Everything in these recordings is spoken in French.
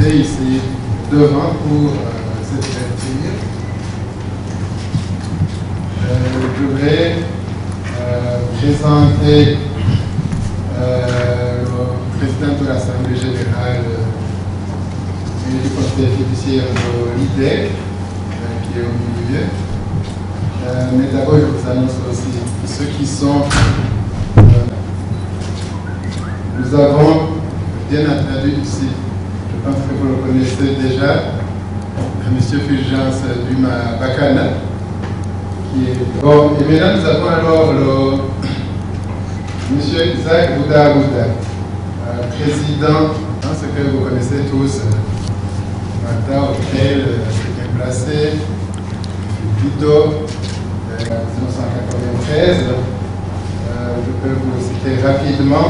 présenter ici devant pour cette ouverture. Je vais présenter le président de l'Assemblée générale et du conseil fiduciaire de l'IDEC, qui est au milieu. Mais d'abord, je vous annonce aussi ceux qui sont. Nous avons bien entendu ici, je pense que vous le connaissez déjà, M. Fulgence Duma Bakana, qui est. Bon, et maintenant nous avons alors le M. Isaac Bouda Bouda, président, ce que vous connaissez tous, Martin auquel s'est déplacé, Vito, 1993. Je peux vous citer rapidement.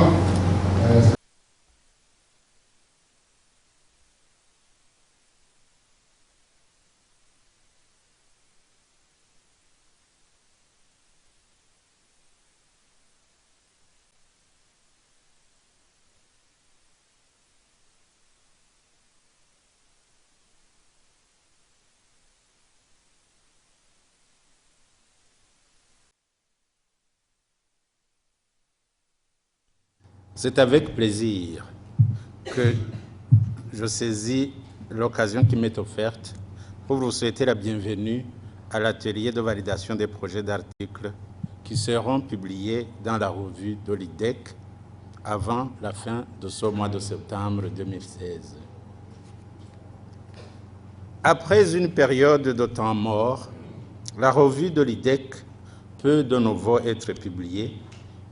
C'est avec plaisir que je saisis l'occasion qui m'est offerte pour vous souhaiter la bienvenue à l'atelier de validation des projets d'articles qui seront publiés dans la revue de l'IDEC avant la fin de ce mois de septembre 2016. Après une période de temps mort, la revue de l'IDEC peut de nouveau être publiée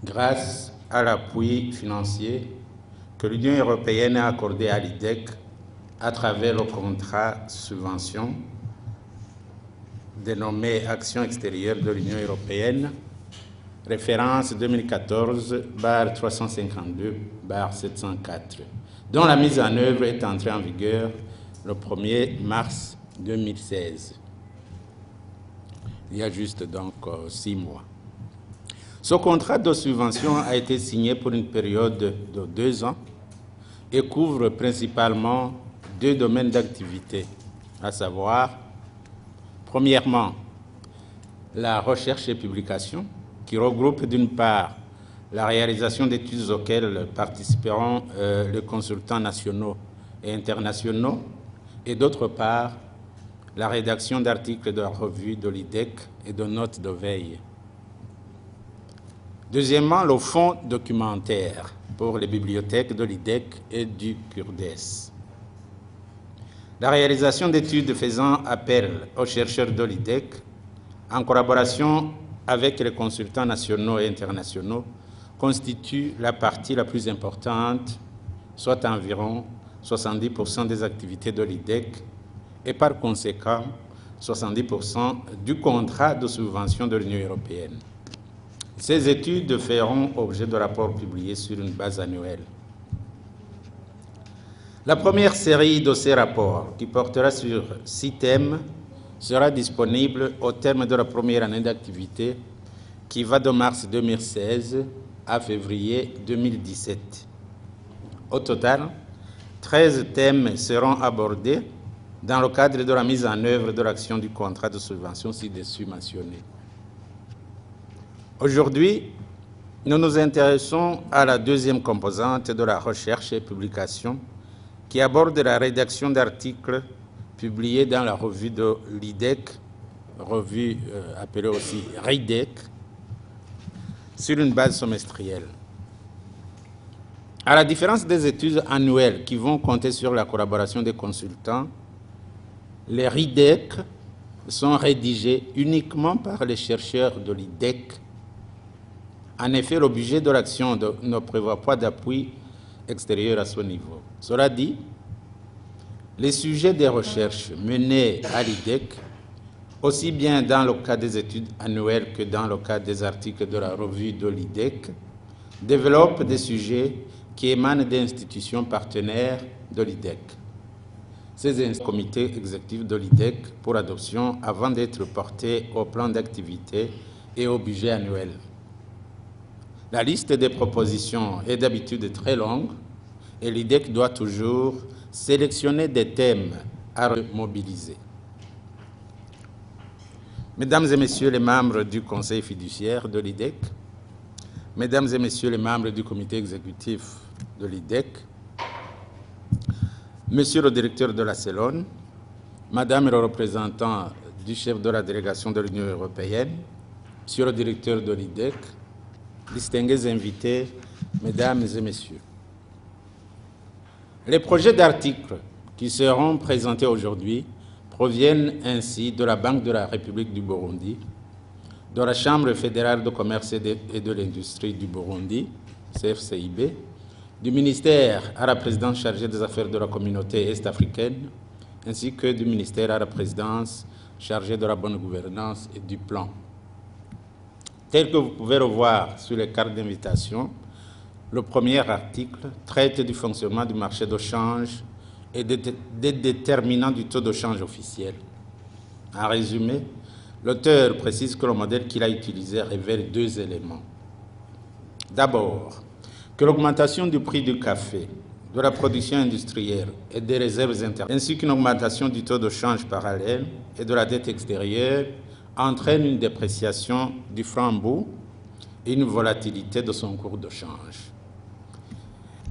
grâce à l'appui financier que l'Union européenne a accordé à l'IDEC à travers le contrat subvention dénommé Action extérieure de l'Union européenne, référence 2014-352-704, dont la mise en œuvre est entrée en vigueur le 1er mars 2016. Il y a juste donc 6 mois. Ce contrat de subvention a été signé pour une période de 2 ans et couvre principalement 2 domaines d'activité, à savoir, premièrement, la recherche et publication, qui regroupe d'une part la réalisation d'études auxquelles participeront les consultants nationaux et internationaux, et d'autre part, la rédaction d'articles de la revue de l'IDEC et de notes de veille. Deuxièmement, le fonds documentaire pour les bibliothèques de l'IDEC et du CURDES. La réalisation d'études faisant appel aux chercheurs de l'IDEC, en collaboration avec les consultants nationaux et internationaux, constitue la partie la plus importante, soit environ 70% des activités de l'IDEC et par conséquent 70% du contrat de subvention de l'Union européenne. Ces études feront objet de rapports publiés sur une base annuelle. La première série de ces rapports, qui portera sur 6 thèmes, sera disponible au terme de la première année d'activité, qui va de mars 2016 à février 2017. Au total, 13 thèmes seront abordés dans le cadre de la mise en œuvre de l'action du contrat de subvention ci-dessus mentionné. Aujourd'hui, nous nous intéressons à la deuxième composante de la recherche et publication qui aborde la rédaction d'articles publiés dans la revue de l'IDEC, revue appelée aussi RIDEC, sur une base semestrielle. À la différence des études annuelles qui vont compter sur la collaboration des consultants, les RIDEC sont rédigés uniquement par les chercheurs de l'IDEC. En effet, le budget de l'action ne prévoit pas d'appui extérieur à ce niveau. Cela dit, les sujets des recherches menées à l'IDEC, aussi bien dans le cas des études annuelles que dans le cas des articles de la revue de l'IDEC, développent des sujets qui émanent d'institutions partenaires de l'IDEC. Ces comités exécutifs de l'IDEC pour adoption avant d'être portés au plan d'activité et au budget annuel. La liste des propositions est d'habitude très longue et l'IDEC doit toujours sélectionner des thèmes à mobiliser. Mesdames et Messieurs les membres du Conseil fiduciaire de l'IDEC, Mesdames et Messieurs les membres du comité exécutif de l'IDEC, Monsieur le directeur de la CELON, Madame le représentant du chef de la délégation de l'Union européenne, Monsieur le directeur de l'IDEC, distingués invités, Mesdames et Messieurs. Les projets d'articles qui seront présentés aujourd'hui proviennent ainsi de la Banque de la République du Burundi, de la Chambre fédérale de commerce et de l'industrie du Burundi, CFCIB, du ministère à la présidence chargée des affaires de la communauté est-africaine, ainsi que du ministère à la présidence chargée de la bonne gouvernance et du plan. Tel que vous pouvez le voir sur les cartes d'invitation, le premier article traite du fonctionnement du marché de change et des déterminants du taux de change officiel. En résumé, l'auteur précise que le modèle qu'il a utilisé révèle deux éléments. D'abord, que l'augmentation du prix du café, de la production industrielle et des réserves internes, ainsi qu'une augmentation du taux de change parallèle et de la dette extérieure, entraîne une dépréciation du franc-bou et une volatilité de son cours de change.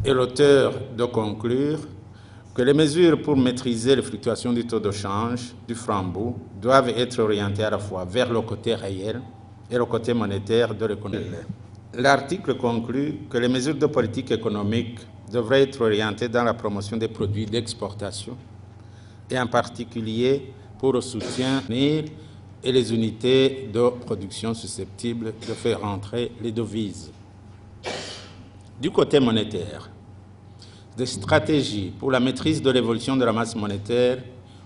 Et l'auteur de conclure que les mesures pour maîtriser les fluctuations du taux de change du franc-bou doivent être orientées à la fois vers le côté réel et le côté monétaire de l'économie. L'article conclut que les mesures de politique économique devraient être orientées dans la promotion des produits d'exportation et en particulier pour soutenir et les unités de production susceptibles de faire entrer les devises. Du côté monétaire, des stratégies pour la maîtrise de l'évolution de la masse monétaire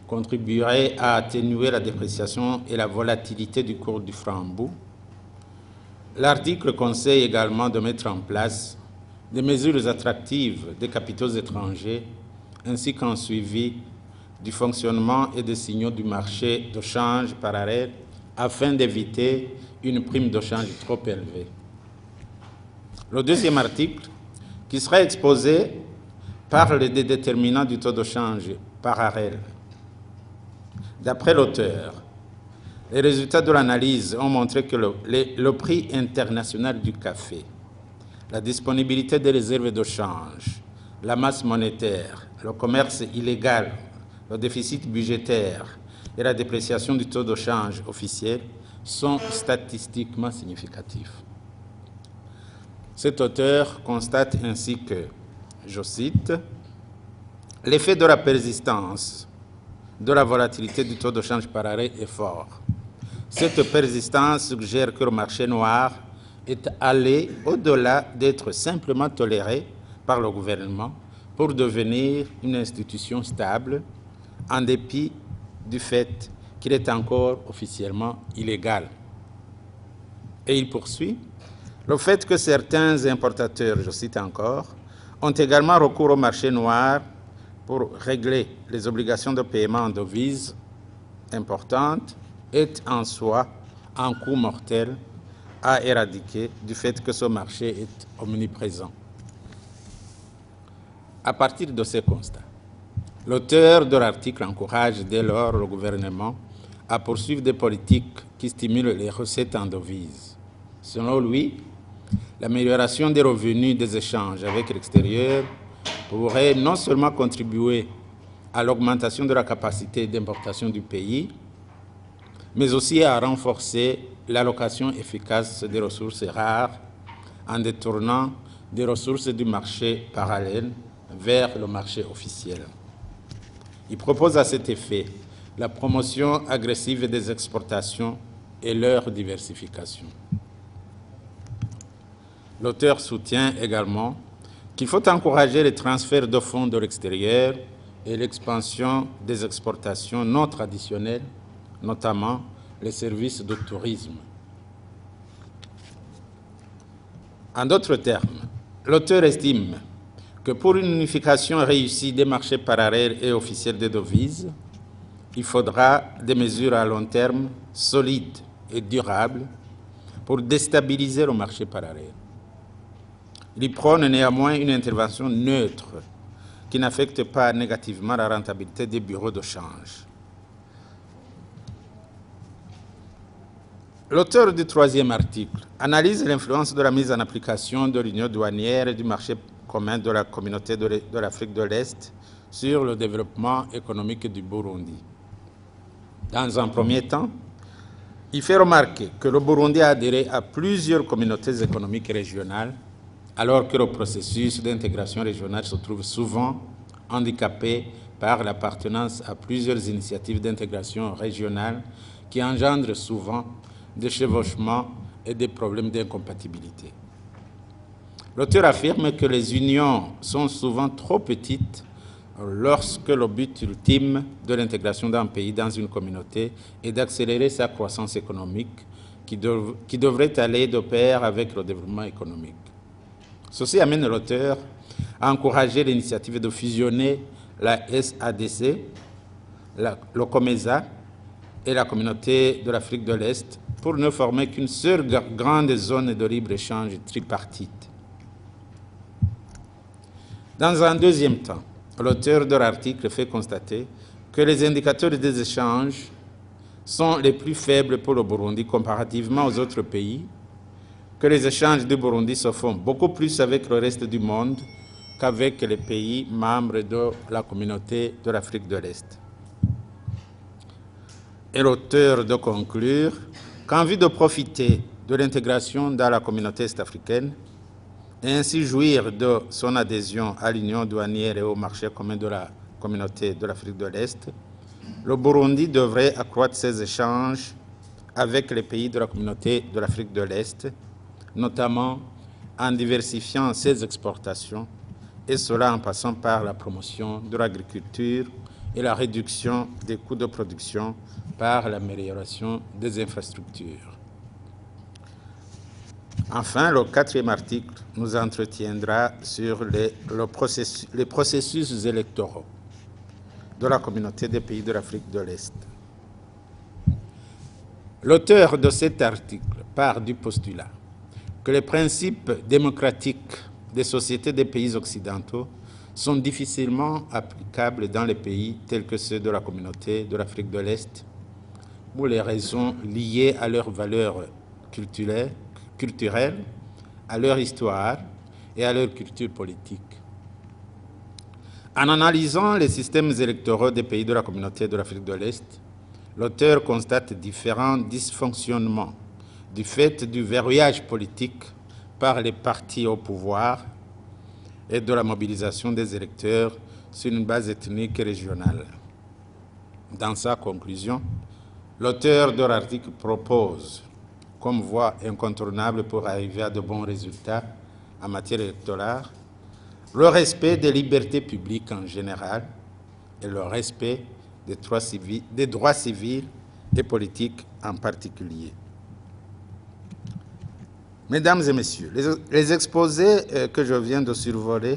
contribueraient à atténuer la dépréciation et la volatilité du cours du franc-bou. L'article conseille également de mettre en place des mesures attractives des capitaux étrangers ainsi qu'un suivi du fonctionnement et des signaux du marché de change parallèle afin d'éviter une prime de change trop élevée. Le deuxième article, qui sera exposé, parle des déterminants du taux de change parallèle. D'après l'auteur, les résultats de l'analyse ont montré que le prix international du café, la disponibilité des réserves de change, la masse monétaire, le commerce illégal, le déficit budgétaire et la dépréciation du taux de change officiel sont statistiquement significatifs. Cet auteur constate ainsi que, je cite, « L'effet de la persistance de la volatilité du taux de change parallèle est fort. Cette persistance suggère que le marché noir est allé au-delà d'être simplement toléré par le gouvernement pour devenir une institution stable, en dépit du fait qu'il est encore officiellement illégal. » Et il poursuit, « Le fait que certains importateurs, je cite encore, ont également recours au marché noir pour régler les obligations de paiement en devises importantes est en soi un coup mortel à éradiquer du fait que ce marché est omniprésent. » À partir de ces constats, l'auteur de l'article encourage dès lors le gouvernement à poursuivre des politiques qui stimulent les recettes en devises. Selon lui, l'amélioration des revenus des échanges avec l'extérieur pourrait non seulement contribuer à l'augmentation de la capacité d'importation du pays, mais aussi à renforcer l'allocation efficace des ressources rares en détournant des ressources du marché parallèle vers le marché officiel. Il propose à cet effet la promotion agressive des exportations et leur diversification. L'auteur soutient également qu'il faut encourager les transferts de fonds de l'extérieur et l'expansion des exportations non traditionnelles, notamment les services de tourisme. En d'autres termes, l'auteur estime que pour une unification réussie des marchés parallèles et officiels des devises, il faudra des mesures à long terme solides et durables pour déstabiliser le marché parallèle. Il prône néanmoins une intervention neutre qui n'affecte pas négativement la rentabilité des bureaux de change. L'auteur du troisième article analyse l'influence de la mise en application de l'union douanière et du marché commun de la communauté de l'Afrique de l'Est sur le développement économique du Burundi. Dans un premier temps, il fait remarquer que le Burundi a adhéré à plusieurs communautés économiques régionales, alors que le processus d'intégration régionale se trouve souvent handicapé par l'appartenance à plusieurs initiatives d'intégration régionale qui engendrent souvent des chevauchements et des problèmes d'incompatibilité. L'auteur affirme que les unions sont souvent trop petites lorsque le but ultime de l'intégration d'un pays dans une communauté est d'accélérer sa croissance économique qui devrait aller de pair avec le développement économique. Ceci amène l'auteur à encourager l'initiative de fusionner la SADC, le COMESA et la communauté de l'Afrique de l'Est pour ne former qu'une seule grande zone de libre-échange tripartite. Dans un deuxième temps, l'auteur de l'article fait constater que les indicateurs des échanges sont les plus faibles pour le Burundi comparativement aux autres pays, que les échanges du Burundi se font beaucoup plus avec le reste du monde qu'avec les pays membres de la communauté de l'Afrique de l'Est. Et l'auteur de conclure qu'en vue de profiter de l'intégration dans la communauté est-africaine et ainsi jouir de son adhésion à l'union douanière et au marché commun de la communauté de l'Afrique de l'Est, le Burundi devrait accroître ses échanges avec les pays de la communauté de l'Afrique de l'Est, notamment en diversifiant ses exportations, et cela en passant par la promotion de l'agriculture et la réduction des coûts de production par l'amélioration des infrastructures. Enfin, le quatrième article nous entretiendra sur les processus électoraux de la communauté des pays de l'Afrique de l'Est. L'auteur de cet article part du postulat que les principes démocratiques des sociétés des pays occidentaux sont difficilement applicables dans les pays tels que ceux de la communauté de l'Afrique de l'Est, pour les raisons liées à leurs valeurs culturelles, à leur histoire et à leur culture politique. En analysant les systèmes électoraux des pays de la communauté de l'Afrique de l'Est, l'auteur constate différents dysfonctionnements du fait du verrouillage politique par les partis au pouvoir et de la mobilisation des électeurs sur une base ethnique et régionale. Dans sa conclusion, l'auteur de l'article propose, comme voie incontournable pour arriver à de bons résultats en matière électorale, le respect des libertés publiques en général et le respect des droits civils et politiques en particulier. Mesdames et messieurs, les exposés que je viens de survoler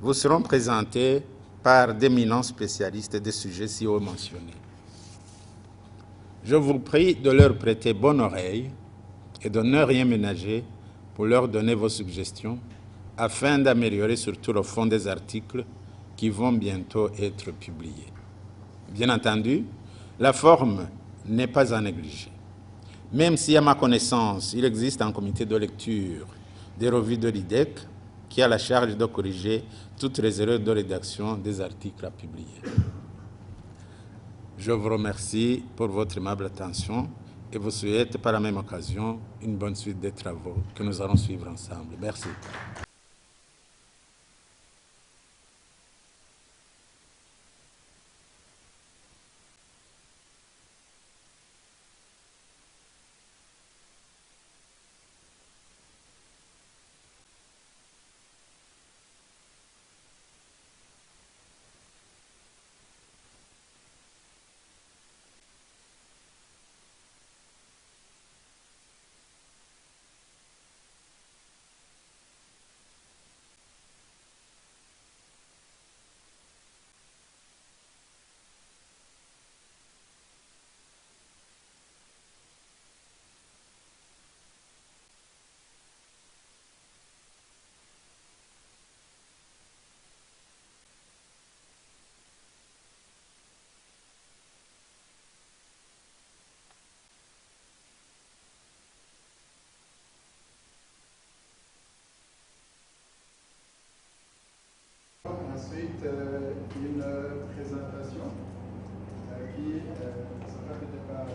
vous seront présentés par d'éminents spécialistes des sujets si haut mentionnés. Je vous prie de leur prêter bonne oreille et de ne rien ménager pour leur donner vos suggestions afin d'améliorer surtout le fond des articles qui vont bientôt être publiés. Bien entendu, la forme n'est pas à négliger. Même si, à ma connaissance, il existe un comité de lecture des revues de l'IDEC qui a la charge de corriger toutes les erreurs de rédaction des articles à publier. Je vous remercie pour votre aimable attention et vous souhaite par la même occasion une bonne suite des travaux que nous allons suivre ensemble. Merci. Ensuite, une présentation qui sera faite par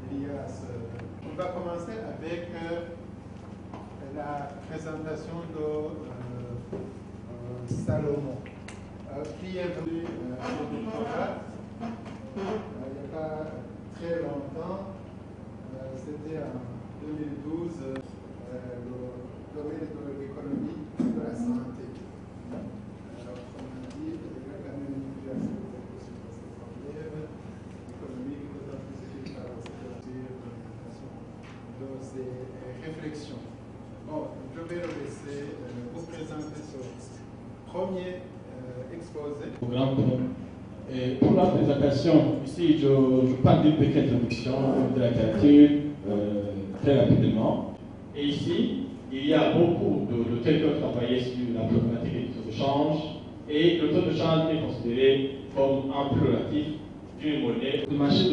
Elias. On va commencer avec la présentation de Salomon, qui est venu à ce doctorat il n'y a pas très longtemps. C'était en 2012, le domaine de l'économie de la santé. Alors, comme on dit, il y a quand même une situation sur ce problème économique, d'autant plus qu'il parle de ces réflexions. Bon, je vais le laisser vous présenter ce premier exposé. Et pour la présentation, ici je parle d'une petite introduction de la littérature très rapidement. Et ici, il y a beaucoup d'auteurs qui ont travaillé sur la problématique du taux de change. Et le taux de change est considéré comme un plus relatif d'une monnaie. Du marché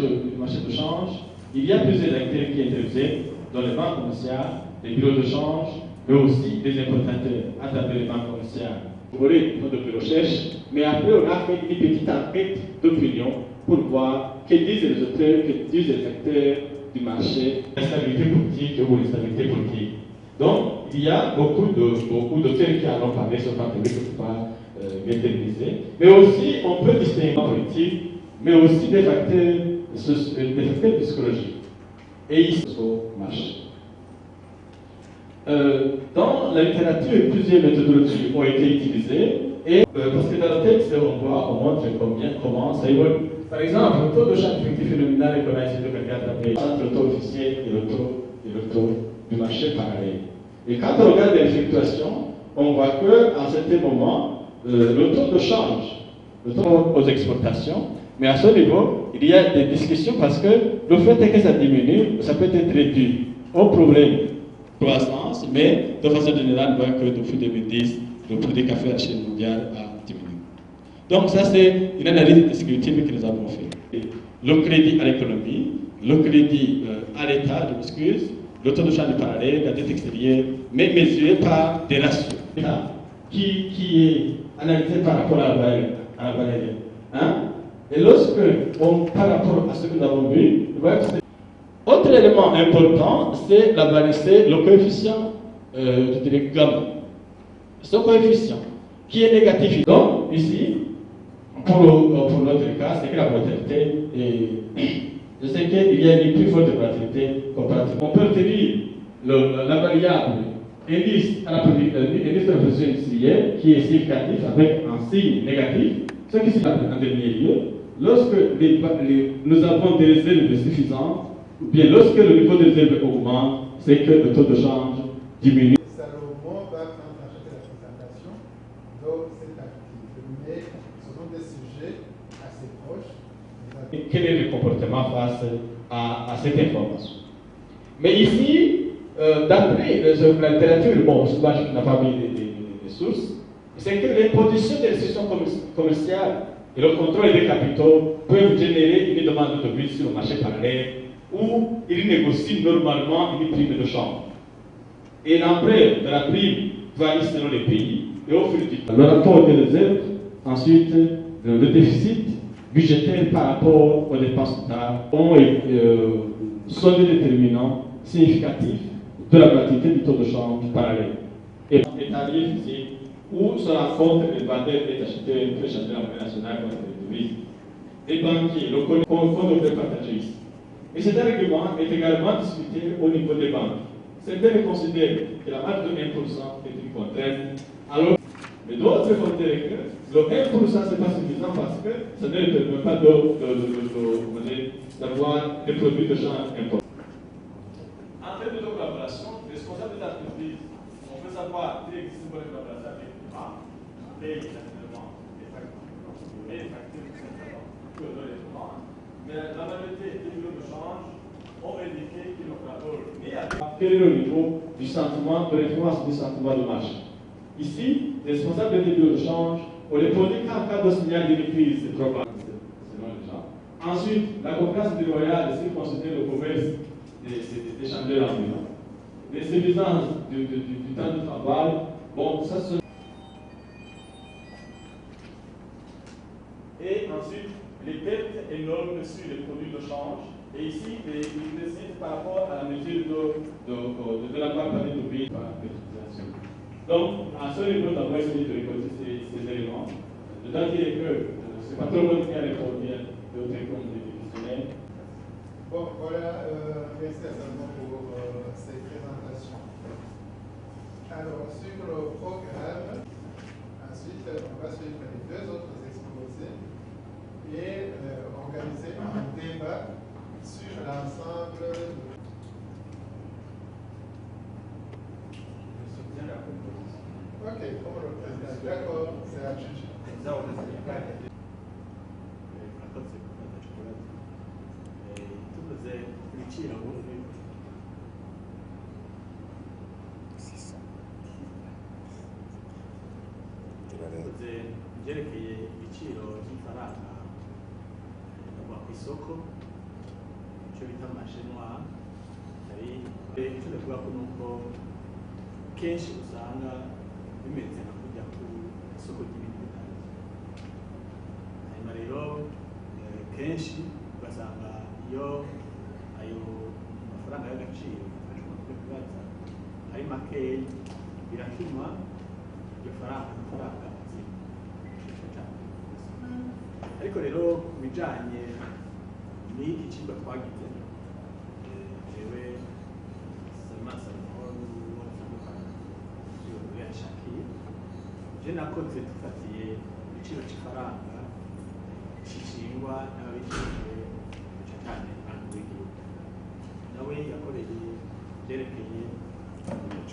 de change, il y a plusieurs acteurs qui interviennent dans les banques commerciales, les bureaux de change, mais aussi des importateurs à travers les banques commerciales. Vous aurez une de recherche, mais après on a fait une petite enquête d'opinion pour voir que disent les auteurs, que disent les acteurs du marché, l'instabilité politique ou l'instabilité politique. Donc, il y a beaucoup d'auteurs qui en ont parlé, sur le que je ne peux pas m'éterniser. Mais aussi, on peut distinguer la politique, mais aussi des facteurs psychologiques. Et ici, au marché. Dans la littérature, plusieurs méthodologies ont été utilisées, et parce que dans le texte, on montre comment ça évolue. Par exemple, le taux de change effectif nominal est qu'on a essayé de regarder entre le taux officiel et le taux du marché parallèle. Et quand on regarde les fluctuations, on voit qu'à un certain moment, le taux de change, le taux aux exportations, mais à ce niveau, il y a des discussions parce que le fait que ça diminue, ça peut être réduit au problème croissance, mais de façon générale, on voit que depuis 2010, le prix du café à la chaîne mondiale a diminué. Donc ça, c'est une analyse descriptive que nous avons fait. Le crédit à l'économie, le crédit à l'État, je m'excuse, le taux de change parallèle, la dette extérieure, mais mesuré par des ratios qui est analysé par rapport à la valeur. Hein? Et lorsque, par rapport à ce que nous avons vu, on voit que c'est autre élément important, c'est le coefficient, je dirais, gamma. Ce coefficient qui est négatif. Donc, ici, pour notre cas, c'est que la volatilité est. Je sais qu'il y a une plus forte volatilité comparative. On peut retenir la variable indice de la production industrielle qui est significatif avec un signe négatif, ce qui signifie en dernier lieu, lorsque nous avons des réserves suffisantes, ou bien lorsque le niveau de réserve augmente, c'est que le taux de change diminue. Salomon va prendre en charge la présentation de cet article, mais ce sont des sujets assez proches. Et quel est le comportement face à cette information? Mais ici, d'après la littérature, bon, souvent je n'ai pas mis les sources, c'est que les conditions des restrictions commerciales et le contrôle des capitaux peuvent générer une demande de but sur le marché parallèle où ils négocient normalement une prime de change. Et l'empreinte de la prime varie selon les pays et au fil du temps. Le rapport des réserves, ensuite le déficit budgétaire par rapport aux dépenses d'État sont des déterminants significatifs de la volatilité du taux de change parallèle. Et établir ici où se rencontrent les vendeurs et les acheteurs pour échanger la monnaie nationale contre les devises. Les banquiers, qu'on devrait partager ici. Et cet argument est également discuté au niveau des banques. Certains considèrent que la marge de 1% est une contrainte, alors mais d'autres considèrent que le 1% n'est pas suffisant parce que ça ne permet pas d'avoir des produits de change importants. En termes de collaboration, responsable de l'entreprise, on peut savoir qu'il existe une bonne collaboration avec les banques, les factures, mais la majorité des bureaux de change ont indiqué qu'ils n'ont pas quel est le niveau du sentiment de référence du sentiment de marché. Ici, les responsables des bureaux de change ont répondu qu'en cas de signal de crise, c'est trop grave, selon les gens. Ensuite, la concurrence déloyale, c'est considérer le commerce des chandelles ambulantes. Les suffisances du temps de travail, bon, ça se reçu les produits de change. Et ici, ils décident par rapport à la mesure de la compagnie de vie par l'utilisation. Donc, à ce niveau, on va essayer de récolter ces éléments. Dedans, dire que ce n'est pas tout le monde qui a les produits de télécom défissionnaires. Bon, voilà, merci à Salomon pour ces présentations. Alors, sur le programme, ensuite, on va suivre les deux autres exposés et organiser un débat sur l'ensemble de... Je soutiens la proposition. Ok, comme le président. D'accord, c'est à juger. tuvuze ibiciro tuvuze ibyerekeye ibiciro by'ifaranga kuva ku isoko icyo bita amashinwa hari icyo ndavuga ko nuko kenshi usanga bimeze nka kujya ku isoko ry'ibintu bitandukanye hanyuma rero kenshi ugasanga iyo ayo mafaranga y'agaciro ashobora kuba kubaza ari makeya biratuma iryo faranga amafaranga azimba cyane. Ariko rero ku bijyanye n'iki kigo twagize jewe Salomon yashakiye je nakoze dufatiye igiciro cy'ifaranga gishingwa n'ababijejwe cyane abantu b'igihugu nawe yakoreye byerekeye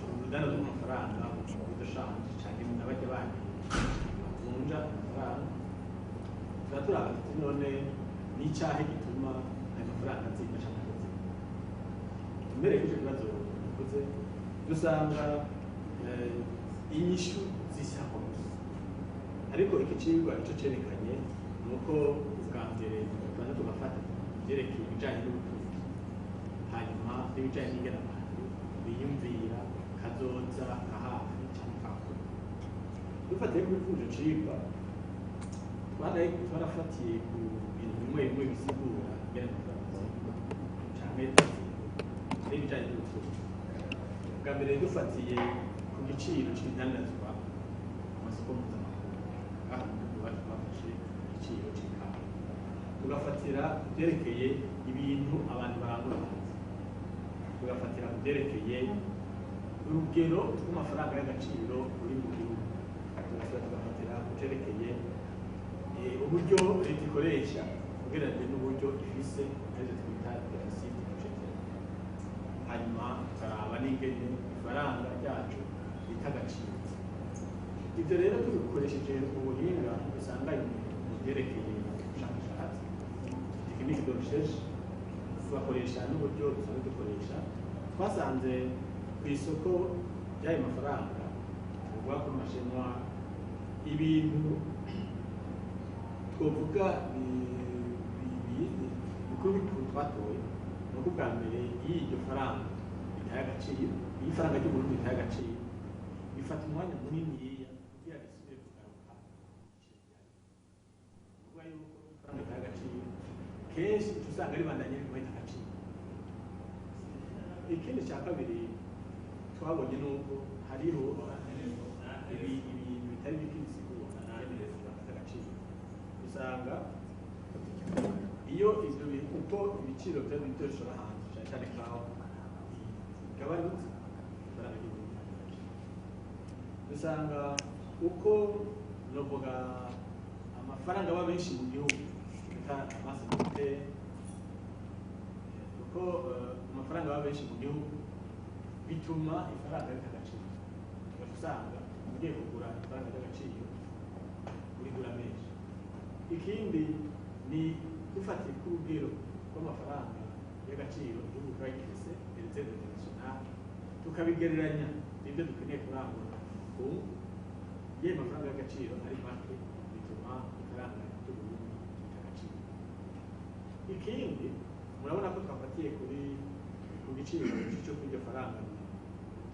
uruganda rw'amafaranga rudashanje cyane n'abajya bandi bavunja amafaranga tuba turaba tuti none n'icyahe gituma ayo mafaranga azimba cyangwa atazimba mbere y'icyo kibazo dukoze dusanga inyishu zisa hose ariko iki cigwa icyo cyerekanye ni uko ubwa mbere tubanza tugafata ibyerekeye ibijyanye n'ubutunzi hanyuma n'ibijyanye n'ingene abantu biyumvira kazoza kahafi cyangwa kakure dufatiye kuri ivunjo cigwa twarafatiye ku bintu bimwe bimwe bisigura ingene amafaranga cyangwa n'ibijyanye n'ubutunzi bwa mbere dufatiye ku giciro cy'ibidandazwa ku masoko mpuzamahanga aha iwacu twafashe igiciro cy'ikawa tugafatira ku byerekeye ibintu abantu barangura hanze tugafatira ku byerekeye urugero rw'amafaranga y'agaciro ruri mu gihugu tugafatira ku byerekeye uburyo leta ikoresha ugereranyije n'uburyo ifise arizo twita deficit budgetaire hanyuma tukaraba n'ingene ifaranga ryacu bita agaciro ibyo rero tubikoresheje ubuhinga usanga mu byerekeye ubushakashatsi tekinike de recherche tugakoresha n'uburyo dusanzwe dukoresha twasanze ku isoko ry'ayo mafaranga tuvuga ku mashinwa ibintu twovuga bikuru bikuru twatoye ni uko bwa mbere y'iryo faranga ritaye agaciro iyi faranga ry'uburundi ritaye agaciro bifata umwanya munini kugira risubire kugaruka kuvuga yuko ifaranga ritaye agaciro kenshi usanga ribandanye rikuhita agaciro. Ikindi cya kabiri twabonye ni uko hariho ibintu bitari bike bisigura agaciro usanga iyo ibyo bintu uko ibiciro byari bitoshora hanze cyane cyane kawa gabanutse ifaranga ry'uburundi usanga uko novuga amafaranga aba benshi mu gihugu bita amasimite uko amafaranga aba benshi mu gihugu bituma ifaranga rita agaciro usanga ugiye kugura ifaranga ry'agaciro urigura menshi. Ikindi ni dufatiye ku rugero rw'amafaranga y'agaciro igihugu kiba gifise reserve internationale tukabigereranya n'ibyo dukeneye kurangura ubu yewe amafaranga y'agaciro ari make bituma ifaranga ry'uburundi rita agaciro. Ikindi murabona ko twafatiye ku giciro cyo kuri iryo faranga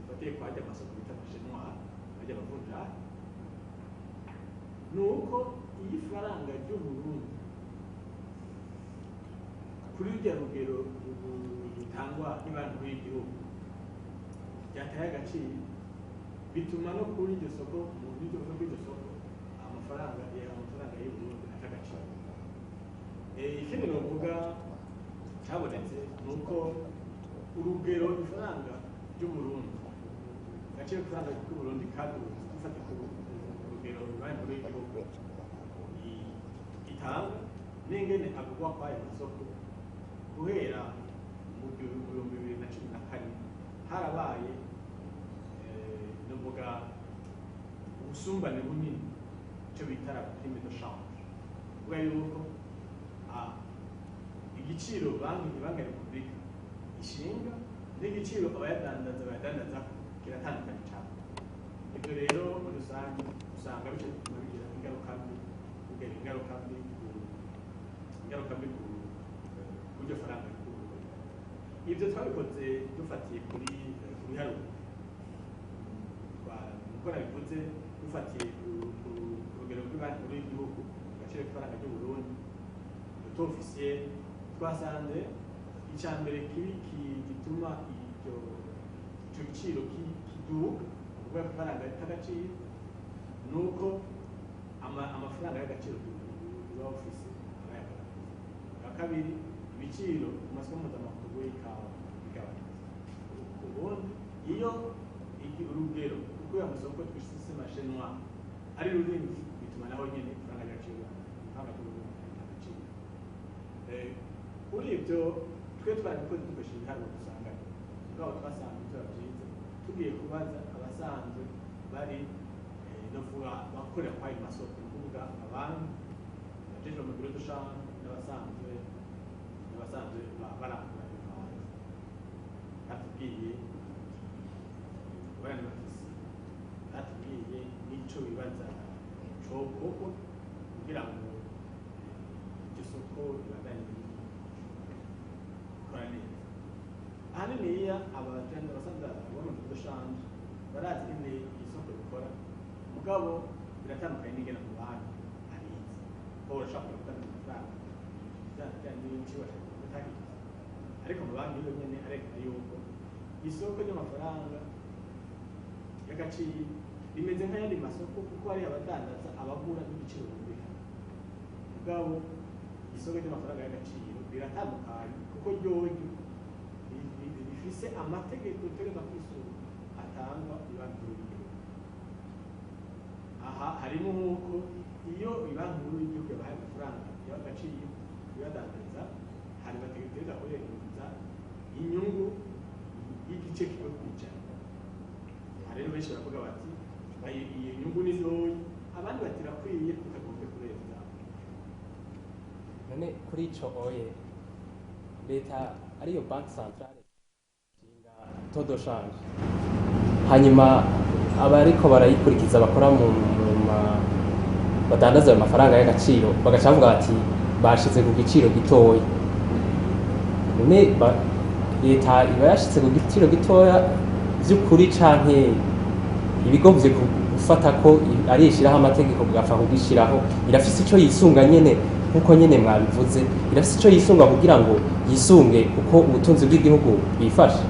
dufatiye ku hajya amasoko bita amashinwa bajya bavunja ni uko iyi faranga ry'uburundi kuri rya rugero rutangwa n'ibanki y'igihugu ryataye agaciro, bituma no kuri iryo soko amafaranga y'Uburundi ata agaciro. Ikindi novuga cyabonetse ni uko urugero ifaranga ry'Uburundi, agaciro k'ifaranga ry'Uburundi kandi dufata ku rugero banki y'igihugu itanga n'ingene agurwa kwayo masoko guhera mu 2014 harabaye novuga ubusumbane bunini icyo bita prime de change, kuba yuko igiciro banki ya Repubulika ishinga n'igiciro abayadandaza kiratandukanye cyane. Ibyo rero muri rusange usanga bice bigira ingaruka mbi ku buryo faranga ry'Uburundi. Ibyo twabikoze dufatiye kuri biharuro uko nabivuze, dufatiye ku rugero rw'ibanki nkuru y'igihugu, agaciro k'ifaranga ry'Uburundi, le taux officiel, twasanze icya mbere gituma icyo giciro kiduga ubwo ifaranga ry'agaciro ni uko amafaranga y'agaciro biba ofisi abayagana. Bwa kabiri, ibiciro ku masoko mpuzamahanga y'ikawa bigabanuka. Ubundi iyo urugero kuko ya masoko twise marché noir ari runini, bituma naho nyine ifaranga ry'agaciro agaciro. Kuri ibyo twe twarabikoze dukoresheje ibiharuro dusanganye, ubwabo twasanze ibyo byiza, tugiye kubaza abasanzwe bari novuga bakorera kwa ayo masoko, ni ukuvuga abantu bajeje mu biro dushanga n'abasanzwe barangura ibibanza, batubwiye bari bafise, batubwiye n'icyo bibaza cokorwa kugira ngo iryo soko ribandanye gukora neza. Ahaniniya abasanzwe bo mu biro dushanga barazi ingene isoko rikora, mugabo biratandukanye n'ingene mu banki abizi ko urashaka gutanga amafaranga n'ibiciro batagize, ariko mu banki yo nyene arekana yuko isoko ry'amafaranga y'agaciro rimeze nk'ayandi masoko, kuko hari abadandaza abagura n'igiciro bumvikana. Mugabo isoko ry'amafaranga y'agaciro biratandukanye kuko ryoryo rifise amategeko utegerezwa kwisura atangwa ibanki nkuru y'igihugu. Aha harimo nk'uko iyo ibanki nkuru y'igihugu yabahaye amafaranga y'agaciro kuyadandaza, hari bategereza kuyerekeza inyungu y'igice kiba kwicara. Aha rero benshi baravuga bati iyo nyungu ni ntoya, abandi bati irakwiye tutagombe kurenza. None kuri ico oye leta ariyo banki centrale ishinga taux de change, hanyuma abariko barayikurikiza bakora badandaza ayo mafaranga y'agaciro bagaca bavuga bati bashize ku giciro gitoya. None leta iba yashize ku giciro gitoya vy'ukuri canke ibigo vye gufata ko ari ishiraho amategeko bigapfa kugishiraho, irafise ico yisunga nyene nkuko nyene mwabivuze, irafise ico yisunga kugira ngo yisunge uko ubutunzi bw'igihugu bwifashe?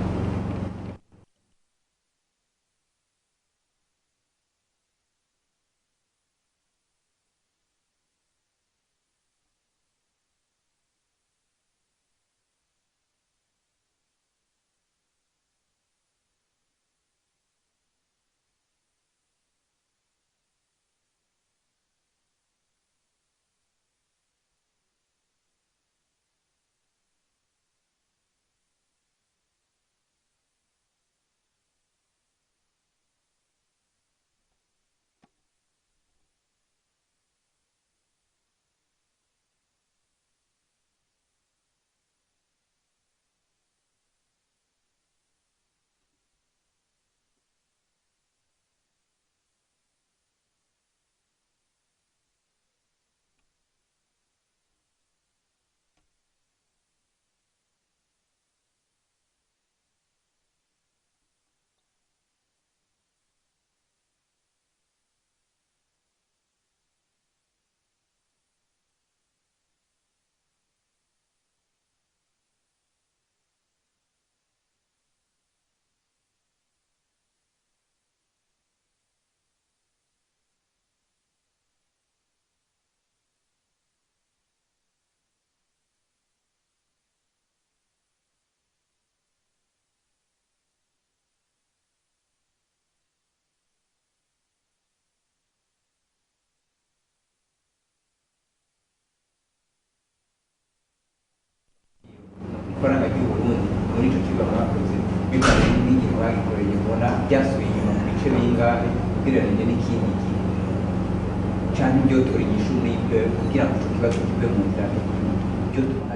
ifaranga ry'uburundi muri icyo kigo mwakoze bivanye n'igihe bagikoreye ubona byasubiye inyuma mu bice bingahe ugereranyije n'ikindi gihe cyangwa ibyo turigisha n'ibyo kugira ngo icyo kibazo kive mu nzira ibyo tubaha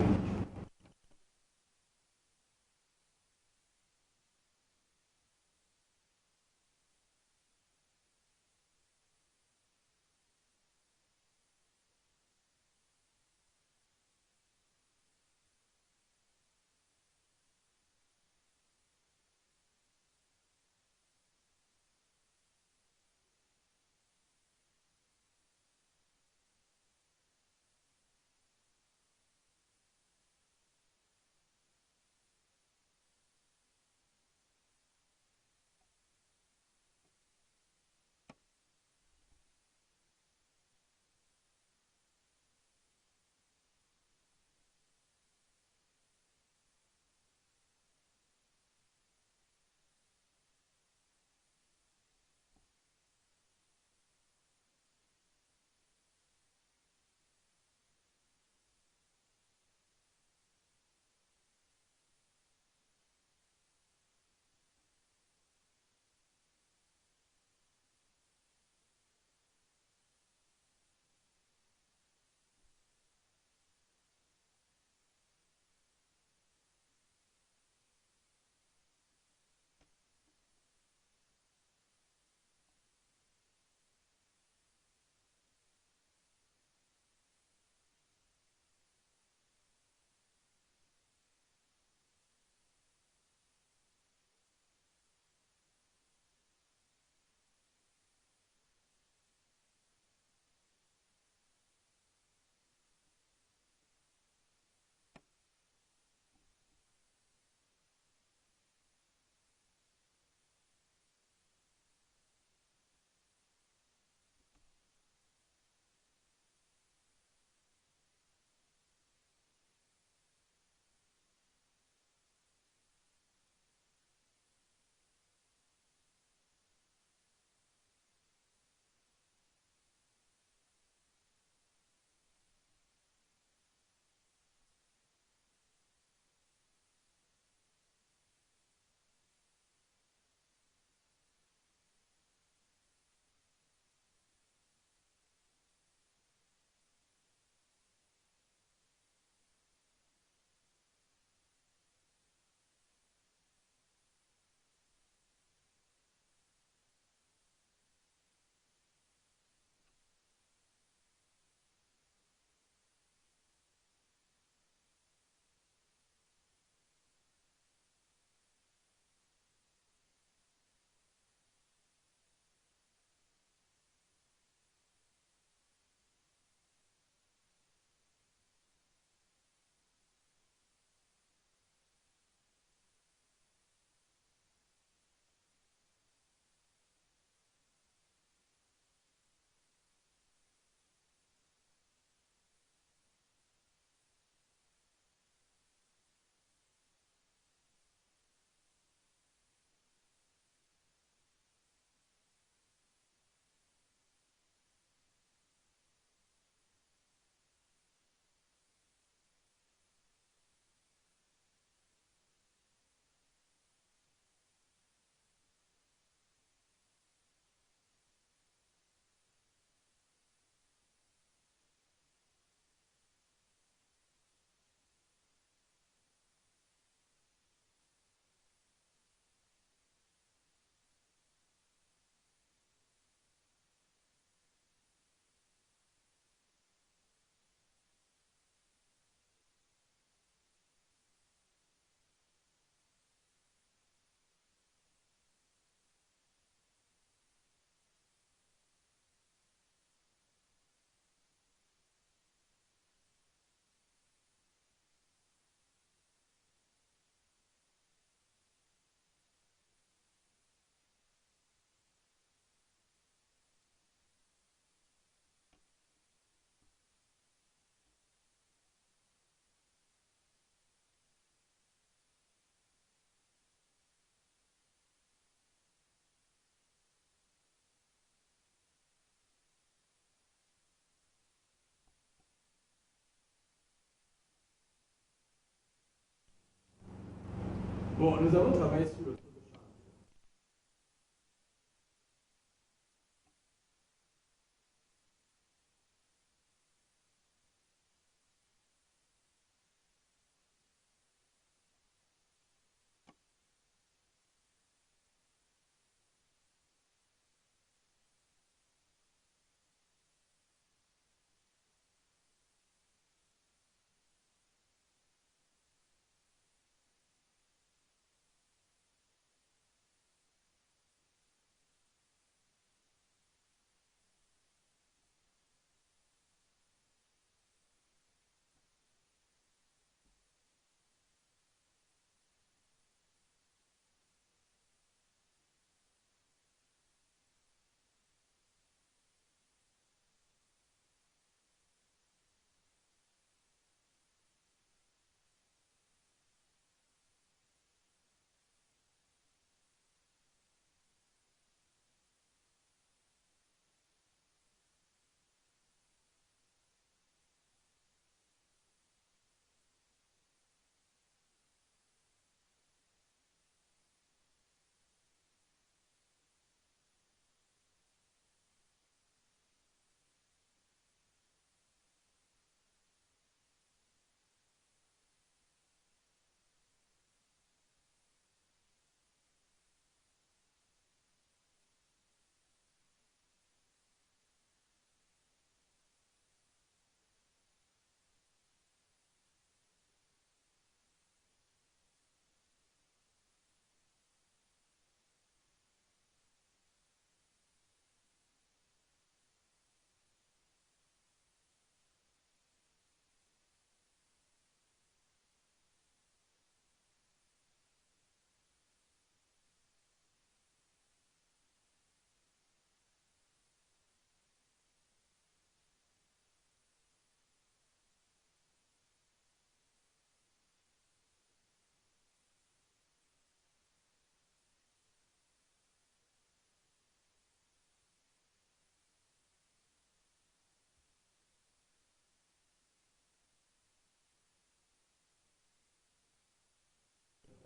Bon, nous avons travaillé sur le taux de change.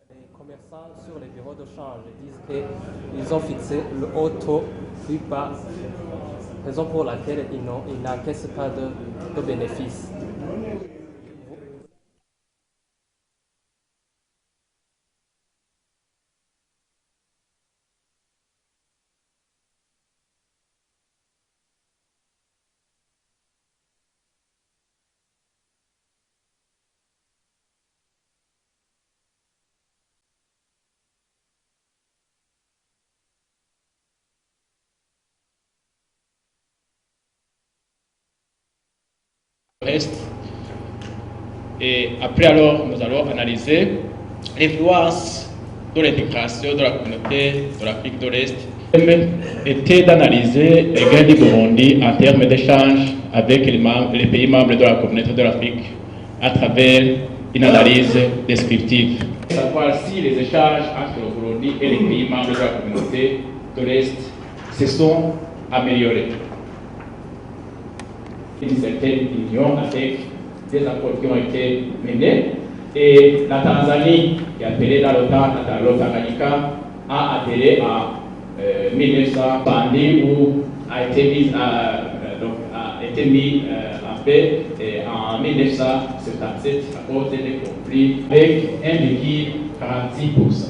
Les commerçants sur les bureaux de change disent qu'ils ont fixé le haut taux plus bas, raison pour laquelle ils n'encaissent pas de bénéfices. Reste. Et après alors, nous allons analyser l'influence de l'intégration de la communauté de l'Afrique de l'Est était d'analyser les gains du Burundi en termes d'échanges avec les pays membres de la communauté de l'Afrique à travers une analyse descriptive. Savoir si les échanges entre le Burundi et les pays membres de la communauté de l'Est se sont améliorés. Une certaine union avec des accords qui ont été menés et la Tanzanie qui a adhéré dans l'OTAN, Tanganyika a adhéré en 1900 où a été mis en paix en 1977 à cause des conflits avec un liquide 46%.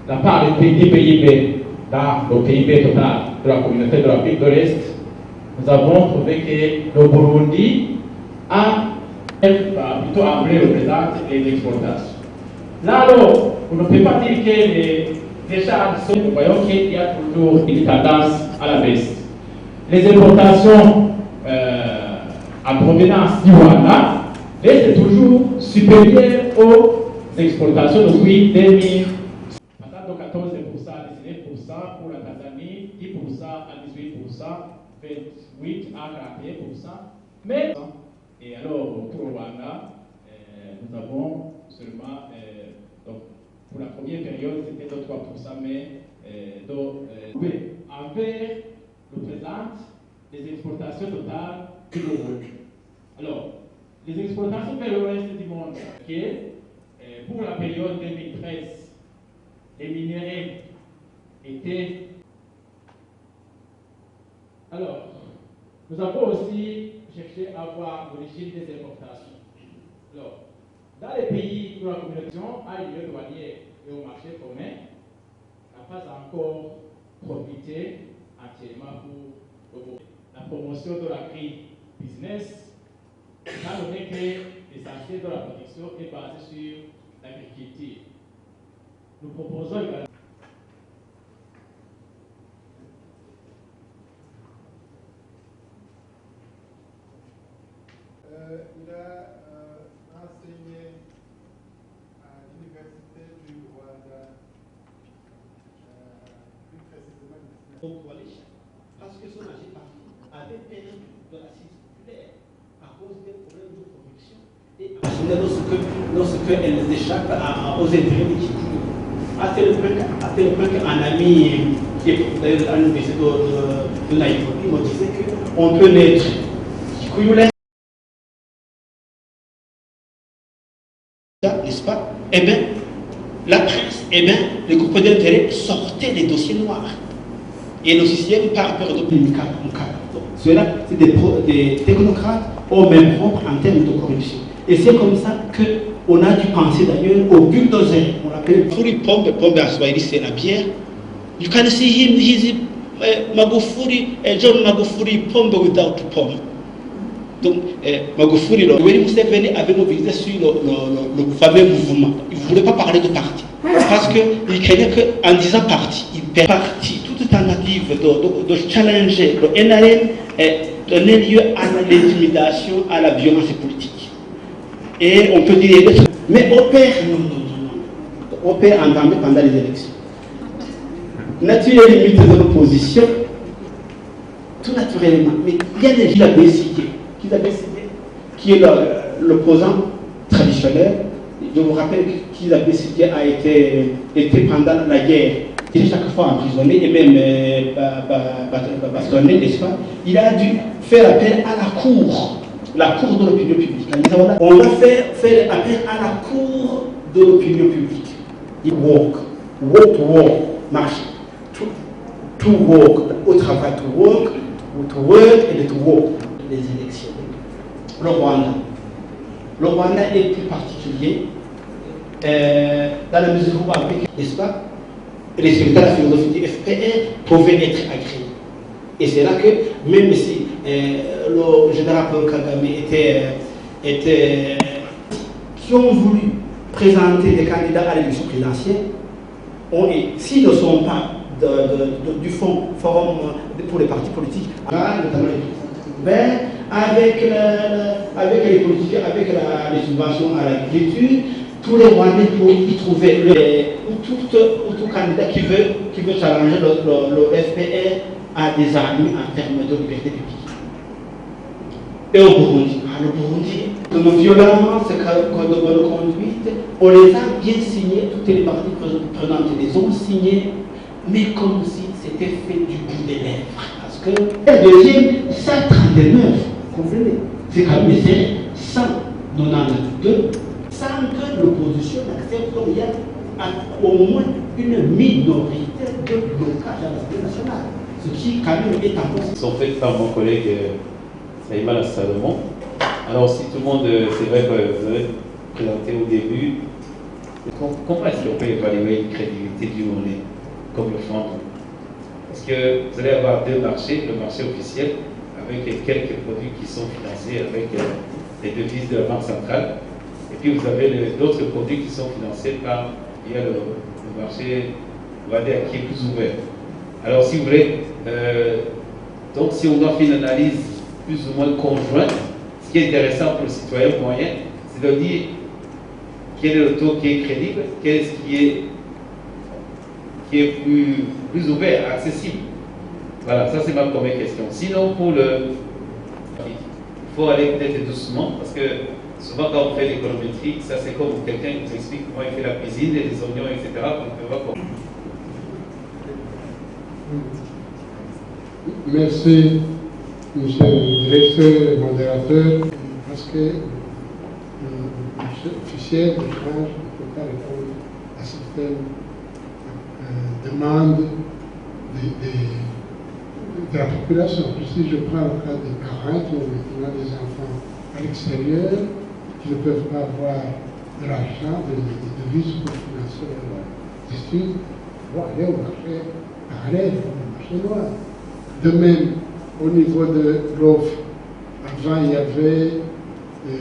La part du PIB dans le PIB total de la communauté de l'Afrique de l'Est, nous avons trouvé que le Burundi a plutôt représente les exportations. Là alors, on ne peut pas dire que les échanges sont, nous voyons qu'il y a toujours une tendance à la baisse. Les importations en provenance du Rwanda restent toujours supérieures aux exportations depuis 2000. 14% à 19% pour la Tanzanie, 10% à 18%, 28% à 41%. Mais, et alors pour le Rwanda, nous avons seulement, donc, pour la première période, c'était de 3%, mais envers représente les exportations totales du Burundi. Alors, Les exportations vers l'ouest du monde, pour la période 2013, les minéraux étaient... Alors, nous avons aussi cherché à voir l'origine des importations. Alors, dans les pays où la communication a une lieu douanier et au marché commun, n'a pas encore profité entièrement pour la promotion de l'agri-business, étant donné que l'essentiel de la production est basé sur l'agriculture. Nous proposons également il a enseigné à l'université du Rwanda, plus précisément parce que son agir avait perdu de l'assise populaire à cause des problèmes de production et lorsqu'elle échappe aux intérêts des Kikuyu. À tel point qu'un ami qui est professeur à l'université de Nairobi me disait qu'on peut naître Kikuyu, n'est-ce pas? Eh bien, la presse, les groupes d'intérêt sortaient des dossiers noirs. Et nos systèmes, par peur de Pénica, cela, c'est des technocrates au même propre en termes de corruption. Et c'est comme ça qu'on a dû penser d'ailleurs au bulldozer. On l'appelle Furi Pombe en Swahili, c'est la bière. You can see him, he's Magufuli, John Magufuli Pombe without pombe. Donc, Magufuli, Yoweri Museveni avait mobilisé sur le fameux mouvement. Il ne voulait pas parler de parti. Parce qu'il craignait qu'en disant parti, il perd parti. Toute tentative de challenger le NRM donnait lieu à l'intimidation, à la violence politique. Et on peut dire, mais opère entendait pendant les élections. Nature et limite de l'opposition, tout naturellement. Mais il y a des gens qui est l'opposant traditionnel. Je vous rappelle qu'Isa Besigye a été pendant la guerre, il est chaque fois emprisonné et même bastonné, n'est-ce pas? Il a dû faire appel à la cour de l'opinion publique. On va faire appel à la cour de l'opinion publique. Walk to walk, marcher. To walk, au travail, to work et to walk. Les élections. Le Rwanda est plus particulier dans la mesure où, n'est-ce pas, respectant la philosophie du FPR, pouvait être agréé. Et c'est là que, même si le général Paul Kagame qui ont voulu présenter des candidats à l'élection présidentielle, s'ils ne sont pas du forum pour les partis politiques, notamment avec les politiques, avec les subventions à l'agriculture, tous les Rwandais pour y trouver tout candidat qui veut challenger le FPR a des amis en termes de liberté publique. Et au Burundi, de nos violements, ce code de bonne conduite, on les a bien signés, toutes les parties prenantes les ont signés, mais comme si c'était fait du bout des lèvres. Parce que le deuxième, 139, comprenez, c'est quand même 192, sans que l'opposition n'accepte. Donc il y a au moins une minorité de blocage à l'Assemblée nationale, ce qui quand même est en cause. Ils sont faits par mon collègue Saïma Salomon. Alors si tout le monde, c'est vrai que vous avez présenté au début, comment est-ce qu'on peut évaluer une crédibilité d'une monnaie comme le franc? Parce que vous allez avoir deux marchés, le marché officiel, avec quelques produits qui sont financés avec les devises de la Banque centrale. Et puis vous avez d'autres produits qui sont financés par via le marché, on va dire, qui est plus ouvert. Alors si vous voulez, donc si on doit faire une analyse plus ou moins conjointe, ce qui est intéressant pour le citoyen moyen, c'est de dire quel est le taux qui est crédible, qu'est-ce qui est plus ouvert, accessible. Voilà, ça c'est ma première question. Sinon, pour il faut aller peut-être doucement, parce que souvent quand on fait l'économétrie, ça c'est comme quelqu'un qui nous explique comment il fait la cuisine, les oignons, etc. On peut voir comment. Merci, monsieur le directeur et modérateur, parce que officiel de change ne peut pas répondre à certaines demandes de la population. Si je prends le cas des parents qui ont maintenant des enfants à l'extérieur, qui ne peuvent pas avoir de l'argent, de devises pour financer leurs études, vont aller au marché parallèle, au marché noir. De même, au niveau de l'offre, avant il y avait le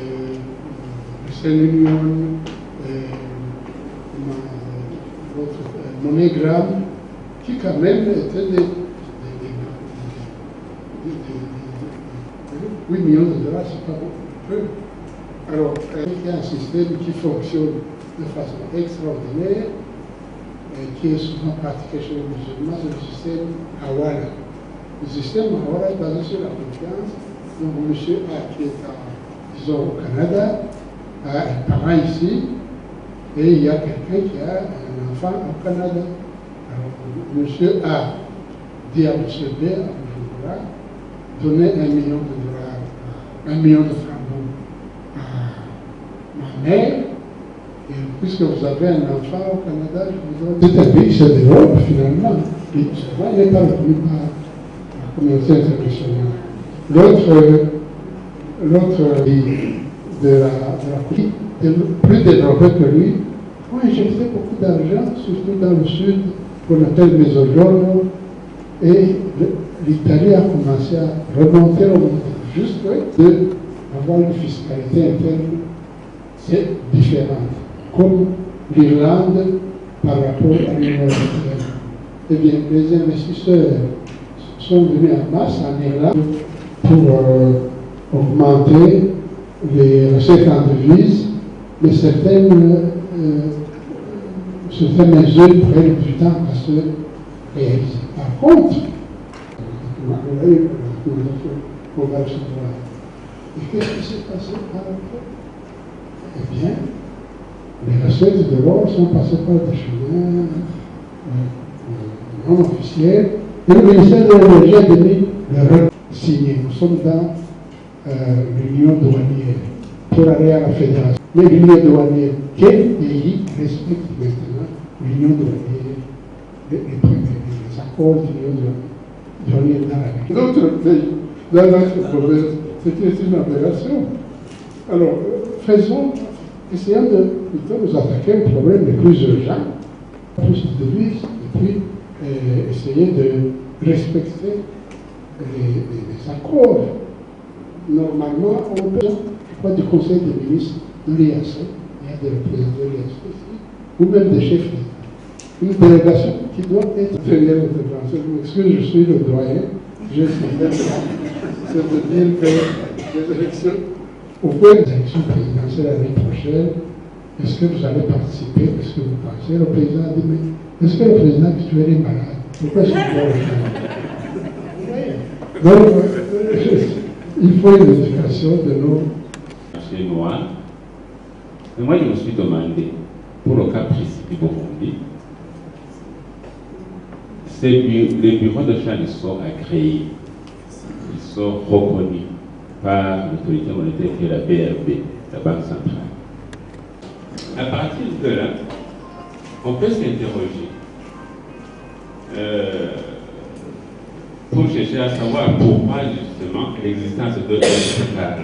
Western Union, MoneyGram, qui quand même étaient des 8 millions de dollars, c'est pas beaucoup, peu. Alors, il y a un système qui fonctionne de façon extraordinaire, qui est souvent pratiqué chez les musulmans, c'est le système Hawala. Le système Hawala est basé sur la confiance. Donc, monsieur A, qui est disons, au Canada, a un parent ici, et il y a quelqu'un qui a un enfant au Canada. Alors, monsieur A dit à monsieur B, à Bujumbura, donnez $1 million, $1 million de francs à ma mère, et puisque vous avez un enfant au Canada, je vous donne. C'est un pays, c'est de l'Europe finalement. Et souvent, il n'est pas reconnu par la communauté internationale. L'autre de la Cour, plus développé que lui, a injecté beaucoup d'argent, surtout dans le sud, qu'on appelle Mezzogiorno, et l'Italie a commencé à remonter au monde, juste d'avoir une fiscalité interne, c'est différent, comme l'Irlande par rapport à l'Union européenne. Eh bien, les investisseurs sont venus en masse en Irlande pour augmenter les recettes en devises, mais certaines mesures prennent du temps à se réaliser. Par contre, on va recevoir. Et qu'est-ce qui s'est passé après? Eh bien, les recettes de l'or sont passées par des chemins non officiels, et le ministère de l'Énergie a donné le signé. Nous sommes dans l'union douanière pour aller à la fédération. Mais l'union douanière, quel pays respecte maintenant l'union douanière, les accords d'union douanière dans la d'autres pays, dans notre province, c'était une aberration. Alors, essayons de plutôt nous attaquer au problème le plus urgent, plus de devises, et puis essayer de respecter les accords. Normalement, on peut, je crois, du Conseil des ministres de l'IAC, il y a des représentants de l'IAC ici, ou même des chefs d'État. Une délégation qui doit être première intervention. Excusez, je suis le doyen, je suis là. C'est de dire que les élections, au point des élections présidentielles l'année prochaine, est-ce que vous allez participer? Est-ce que vous pensez? Le président a dit, mais est-ce que le président actuel est malade? Pourquoi est-ce qu'il doit le faire? Donc, il faut une éducation de nos. Chez moi, mais moi je me suis demandé, pour le cas précis du Burundi, les bureaux de change sont agréés, ils sont reconnus par l'autorité monétaire qui est la BRB, la Banque centrale. À partir de là, on peut s'interroger pour chercher à savoir pourquoi justement l'existence de l'État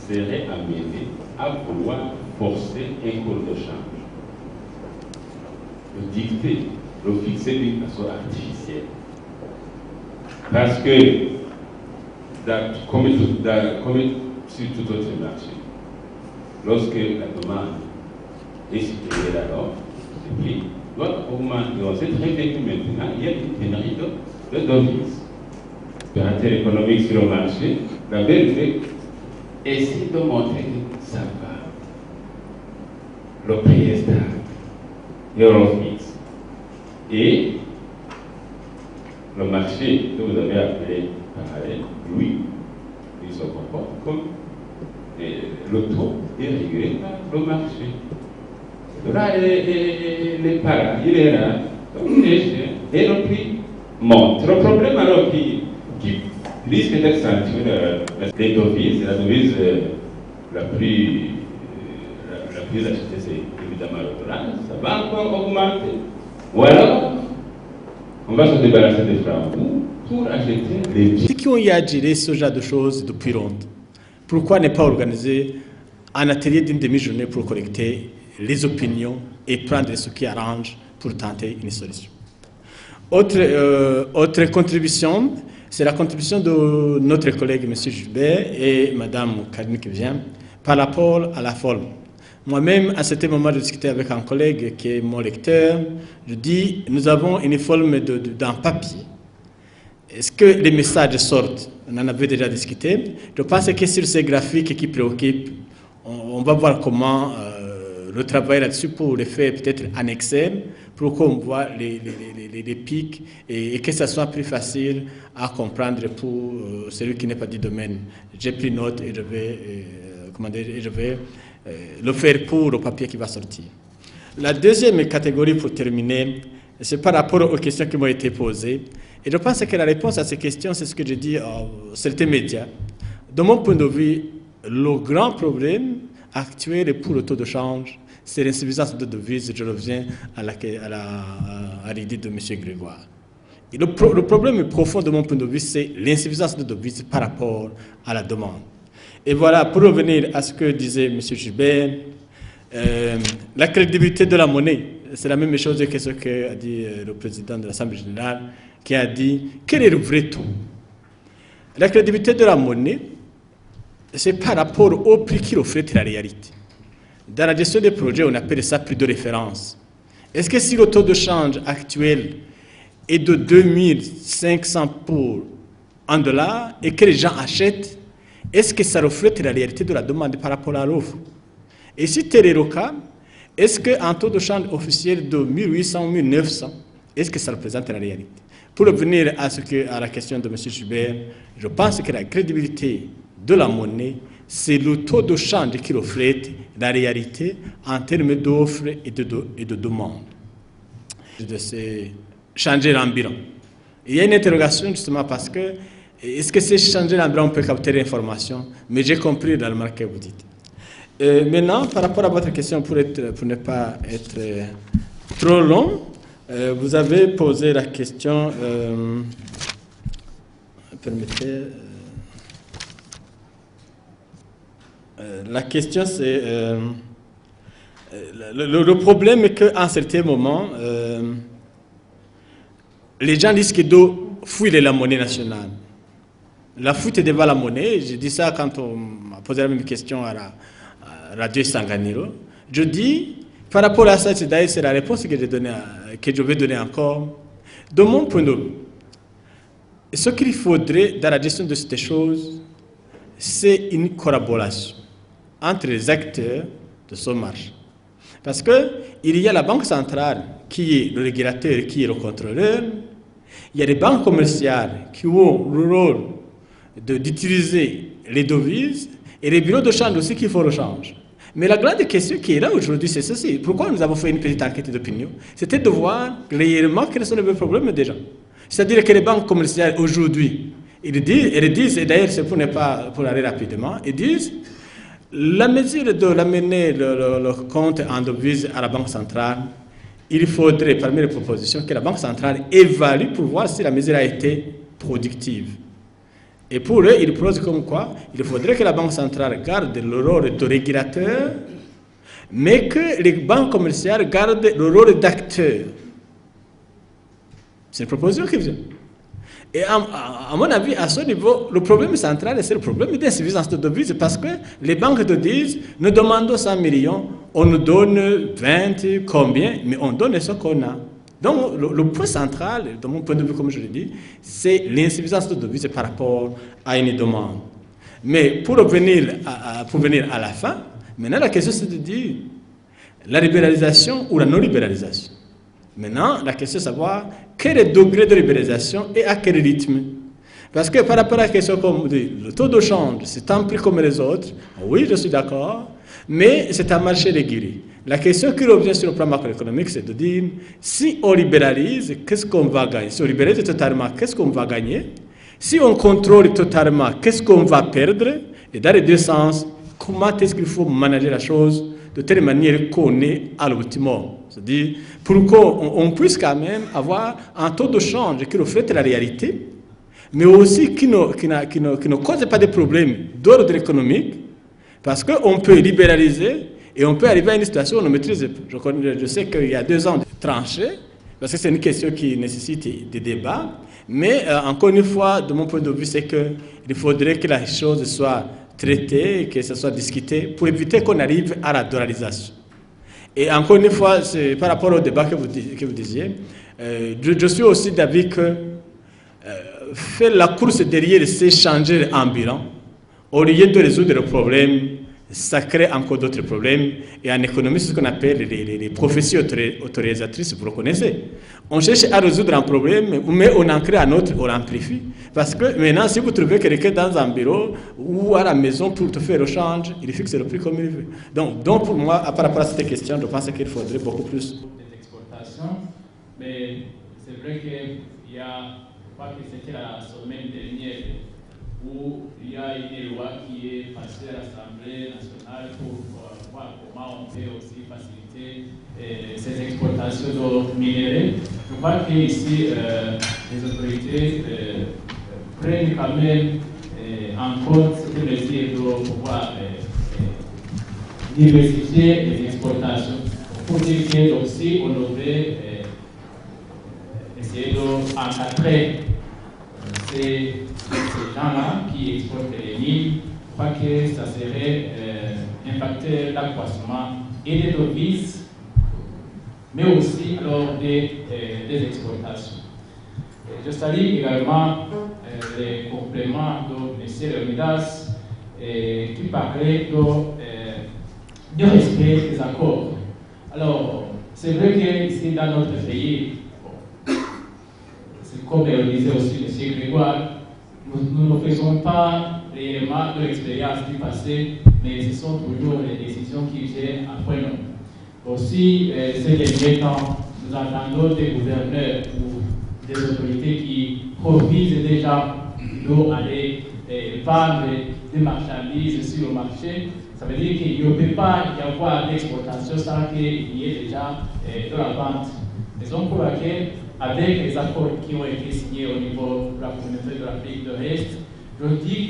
serait amené à vouloir forcer un cours de change, le dicter, le fixer d'une façon artificielle. Parce que, comme sur tout autre marché, lorsque la demande est supérieure à l'offre, le prix doit augmenter. On sait très bien que maintenant, il y a une pénurie de devises. Opérateur économique sur le marché, la BRB essaie de montrer que ça va. Le prix est stable, l'euro fixe. Et le marché que vous avez appelé parallèle, lui, il se comporte comme le taux est régulé par le marché. Là, il est pas là, il est là, donc il est cher, et le prix monte. Le problème alors qui risque d'accentuer les devises. La devise la plus achetée, c'est évidemment le dollar. Ça va encore augmenter. Ou alors, on va se débarrasser des francs pour acheter les biens. Qui ont géré ce genre de choses depuis longtemps? Pourquoi ne pas organiser un atelier d'une demi-journée pour collecter les opinions et prendre ce qui arrange pour tenter une solution? Autre contribution, c'est la contribution de notre collègue M. Gilbert et Mme Karine qui vient par rapport à la forme. Moi-même, à certain moment, je discutais avec un collègue qui est mon lecteur. Je dis, nous avons une forme d'un papier. Est-ce que les messages sortent? On en avait déjà discuté. Je pense que sur ces graphiques qui préoccupent, on va voir comment retravailler là-dessus pour les faire peut-être en Excel, pour qu'on voit les pics et que ça soit plus facile à comprendre pour celui qui n'est pas du domaine. J'ai pris note et je vais le faire pour le papier qui va sortir. La deuxième catégorie pour terminer, c'est par rapport aux questions qui m'ont été posées. Et je pense que la réponse à ces questions, c'est ce que je dis à certains médias. De mon point de vue, le grand problème actuel pour le taux de change, c'est l'insuffisance de devises. Je reviens à l'idée de M. Grégoire. Et le problème profond de mon point de vue, c'est l'insuffisance de devises par rapport à la demande. Et voilà, pour revenir à ce que disait M. Gilbert, la crédibilité de la monnaie, c'est la même chose que ce qu'a dit le président de l'Assemblée générale, qui a dit quel est le vrai taux. La crédibilité de la monnaie, c'est par rapport au prix qui reflète la réalité. Dans la gestion des projets, on appelle ça prix de référence. Est-ce que si le taux de change actuel est de 2500 pour $1 et que les gens achètent, est-ce que ça reflète la réalité de la demande par rapport à l'offre? Et si tel est le cas, est-ce qu'un taux de change officiel de 1800 ou 1900, est-ce que ça représente la réalité? Pour revenir à la question de M. Gilbert, je pense que la crédibilité de la monnaie, c'est le taux de change qui reflète la réalité en termes d'offres et de demande. De se changer l'environ. Il y a une interrogation justement parce que est-ce que c'est changer l'environ, on peut capter l'information, mais j'ai compris la remarque que vous dites. Maintenant, par rapport à votre question, pour ne pas être trop long, vous avez posé la question, permettez, la question c'est, le problème est qu'à un certain moment, les gens risquent de fuir la monnaie nationale. La fuite devant la monnaie, j'ai dit ça quand on m'a posé la même question à la Radio Sanganiro. Je dis, par rapport à ça, c'est la réponse que je vais donner encore. De mon point de vue, ce qu'il faudrait dans la gestion de ces choses, c'est une collaboration entre les acteurs de ce marché. Parce qu'il y a la Banque centrale qui est le régulateur, qui est le contrôleur. Il y a les banques commerciales qui ont le rôle d'utiliser les devises et les bureaux de change aussi qui font le change. Mais la grande question qui est là aujourd'hui, c'est ceci. Pourquoi nous avons fait une petite enquête d'opinion? C'était de voir réellement quels sont les problèmes des gens. C'est-à-dire que les banques commerciales aujourd'hui, ils disent, et d'ailleurs c'est pour aller rapidement, ils disent la mesure de l'amener le compte en devise à la Banque centrale, il faudrait, parmi les propositions, que la Banque centrale évalue pour voir si la mesure a été productive. Et pour eux, ils proposent comme quoi il faudrait que la Banque centrale garde le rôle de régulateur, mais que les banques commerciales gardent le rôle d'acteur. C'est une proposition qui vient. Et à mon avis, à ce niveau, le problème central, c'est le problème d'insuffisance de devises, parce que les banques te disent, nous demandons 100 millions, on nous donne 20, combien, mais on donne ce qu'on a. Donc, le point central, de mon point de vue, comme je l'ai dit, c'est l'insuffisance de devises par rapport à une demande. Mais pour venir à la fin, maintenant, la question, c'est de dire la libéralisation ou la non-libéralisation. Maintenant, la question est de savoir quel est le degré de libéralisation et à quel rythme. Parce que par rapport à la question, comme on dit, le taux de change, c'est un prix comme les autres, oui, je suis d'accord, mais c'est un marché régulé. La question qui revient sur le plan macroéconomique, c'est de dire, si on libéralise, qu'est-ce qu'on va gagner? Si on libéralise totalement, qu'est-ce qu'on va gagner? Si on contrôle totalement, qu'est-ce qu'on va perdre? Et dans les deux sens, comment est-ce qu'il faut manager la chose de telle manière qu'on est à l'optimum? C'est-à-dire, pour qu'on puisse quand même avoir un taux de change qui reflète la réalité, mais aussi qui ne cause pas de problèmes d'ordre économique, parce qu'on peut libéraliser et on peut arriver à une situation où on ne maîtrise pas. Je sais qu'il y a 2 ans de tranchées, parce que c'est une question qui nécessite des débats, mais encore une fois, de mon point de vue, c'est qu'il faudrait que la chose soit traitée, que ça soit discuté, pour éviter qu'on arrive à la dollarisation. Et encore une fois, c'est par rapport au débat que vous disiez, je suis aussi d'avis que faire la course derrière s'échanger en bilan, au lieu de résoudre le problème, ça crée encore d'autres problèmes. Et en économie, c'est ce qu'on appelle les prophéties autorisatrices, vous le connaissez. On cherche à résoudre un problème, mais on en crée un autre, on l'amplifie. Parce que maintenant, si vous trouvez quelqu'un dans un bureau ou à la maison pour te faire le change, il fixe le prix comme il veut. Donc pour moi, par rapport à cette question, je pense qu'il faudrait beaucoup plus. Des exportations, mais c'est vrai qu'il y a, je crois que c'était la semaine dernière, où il y a une loi qui est passée à l'Assemblée nationale pour voir comment on peut aussi faciliter ces exportations de minerais. Je crois qu'ici, les autorités prennent quand même en compte cette mesure de pouvoir diversifier les exportations. Pour dire que aussi on devrait essayer d'encadrer ces gens-là qui exportent les mines. Je crois que ça serait impacter l'accroissement et des devises, mais aussi alors des exportations. Je salue également les compléments de M. Leonidas qui parlait du respect des accords. Alors, c'est vrai qu'ici dans notre pays, c'est comme le disait aussi M. Grégoire, nous ne faisons pas réellement de l'expérience du passé, mais ce sont toujours les décisions qui viennent après nous. Aussi, ces derniers temps, nous entendons des gouverneurs ou des autorités qui provisent déjà d'aller vendre des marchandises sur le marché. Ça veut dire qu'il ne peut pas y avoir d'exportation sans qu'il y ait déjà de la vente. Raison pour laquelle, avec les accords qui ont été signés au niveau de la communauté de l'Afrique de l'Est, je dis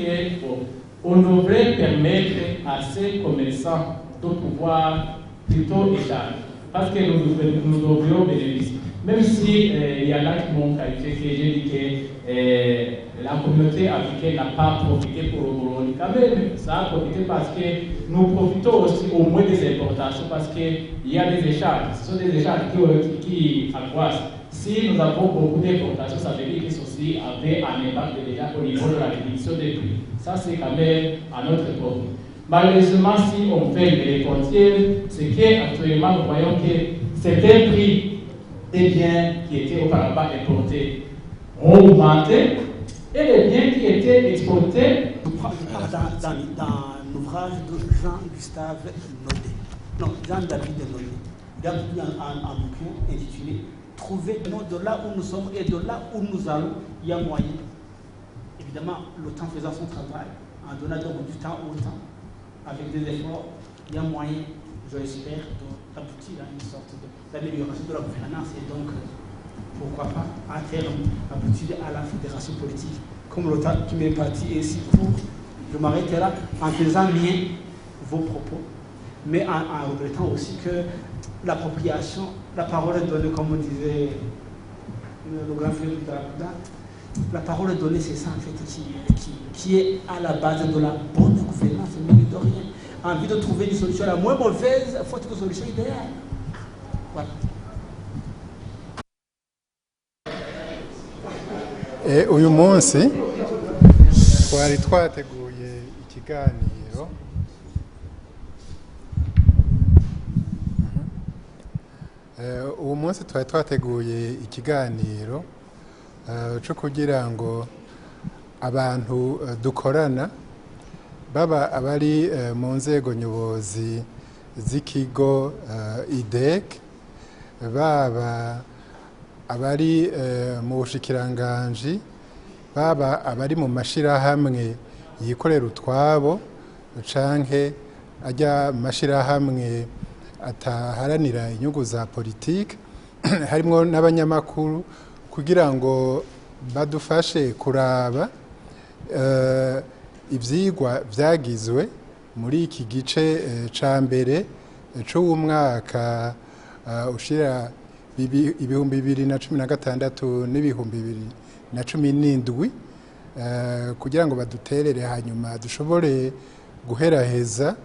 qu'on devrait permettre à ces commerçants de pouvoir plutôt échanger. Parce que nous devrions bénéficier. Même si il y en a qui m'ont qualifié, que j'ai dit que la communauté africaine n'a pas profité pour le Burundi. Quand même, ça a profité parce que nous profitons aussi au moins des importations parce qu'il y a des échanges. Ce sont des échanges qui accroissent. Si nous avons beaucoup d'importations, ça veut dire que ceci avait un impact déjà au niveau de la réduction des prix. Ça, c'est quand même à notre profit. Malheureusement, si on fait les frontières, c'est qu'actuellement, nous voyons que certains prix des biens qui étaient auparavant importés ont augmenté et les biens qui étaient exportés. Dans l'ouvrage de Jean-Gustave Nodé, non, Jean-David Nodé, il y a un bouquin intitulé Trouver de là où nous sommes et de là où nous allons, il y a moyen. Évidemment, le temps faisant son travail, en donnant donc du temps au temps, avec des efforts, il y a moyen, je l'espère, d'aboutir à une sorte d'amélioration de la gouvernance et donc, pourquoi pas, à terme, aboutir à la fédération politique. Comme l'autre qui m'est parti ici pour, je m'arrêterai là en faisant mien vos propos, mais en regrettant aussi que l'appropriation, la parole est donnée, comme disait le grand frère de la la parole est donnée, c'est ça en fait qui est à la base de la bonne gouvernance, mais de rien. Envie de trouver une solution la moins mauvaise, faut une solution idéale. Voilà. uyu munsi twari twateguye ikiganiro uwo munsi twari twateguye ikiganiro cyo kugira ngo abantu dukorana baba abari mu nzego nyobozi z'ikigo IDEC baba abari mu bushikiranganji baba abari mu mashirahamwe yikorera utwabo canke ajya mu mashirahamwe ataharanira inyungu za politike harimo n'abanyamakuru kugira ngo badufashe kuraba ivyigwa vyagizwe muri iki gice ca mbere c'umwaka ushira 2016 n'ibihumbi 2017 kugira ngo baduterere hanyuma dushobore guheraheza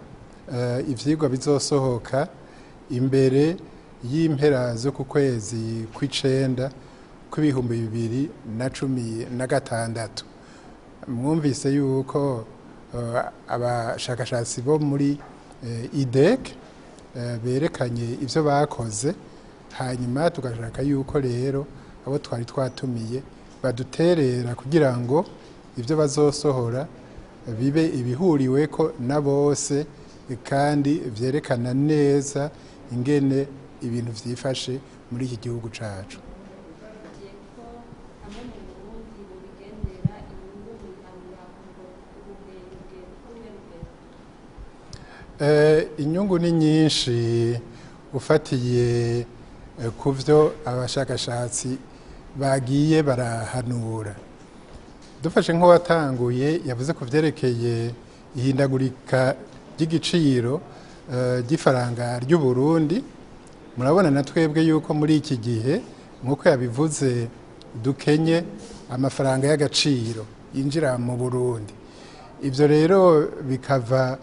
ivyigwa bizosohoka imbere y'impera zo ku kwezi kw'icenda kw'ibihumbi 2016. Mwumvise yuko abashakashatsi bo muri IDEC berekanye ivyo bakoze, hanyuma tugashaka yuko rero abo twari twatumiye baduterera kugira ngo ivyo bazosohora bibe ibihuriweko na bose kandi vyerekana neza ingene ibintu vyifashe muri iki gihugu cacu. Inyungu ni nyinshi ufatiye ku vyo abashakashatsi bagiye barahanura. Dufashe nk'uwatanguye yavuze ku vyerekeye ihindagurika ry'igiciro ry'ifaranga ry'u Burundi. Murabona na twebwe yuko muri iki gihe nk'uko yabivuze dukenye amafaranga y'agaciro yinjira mu Burundi. Ivyo rero bikava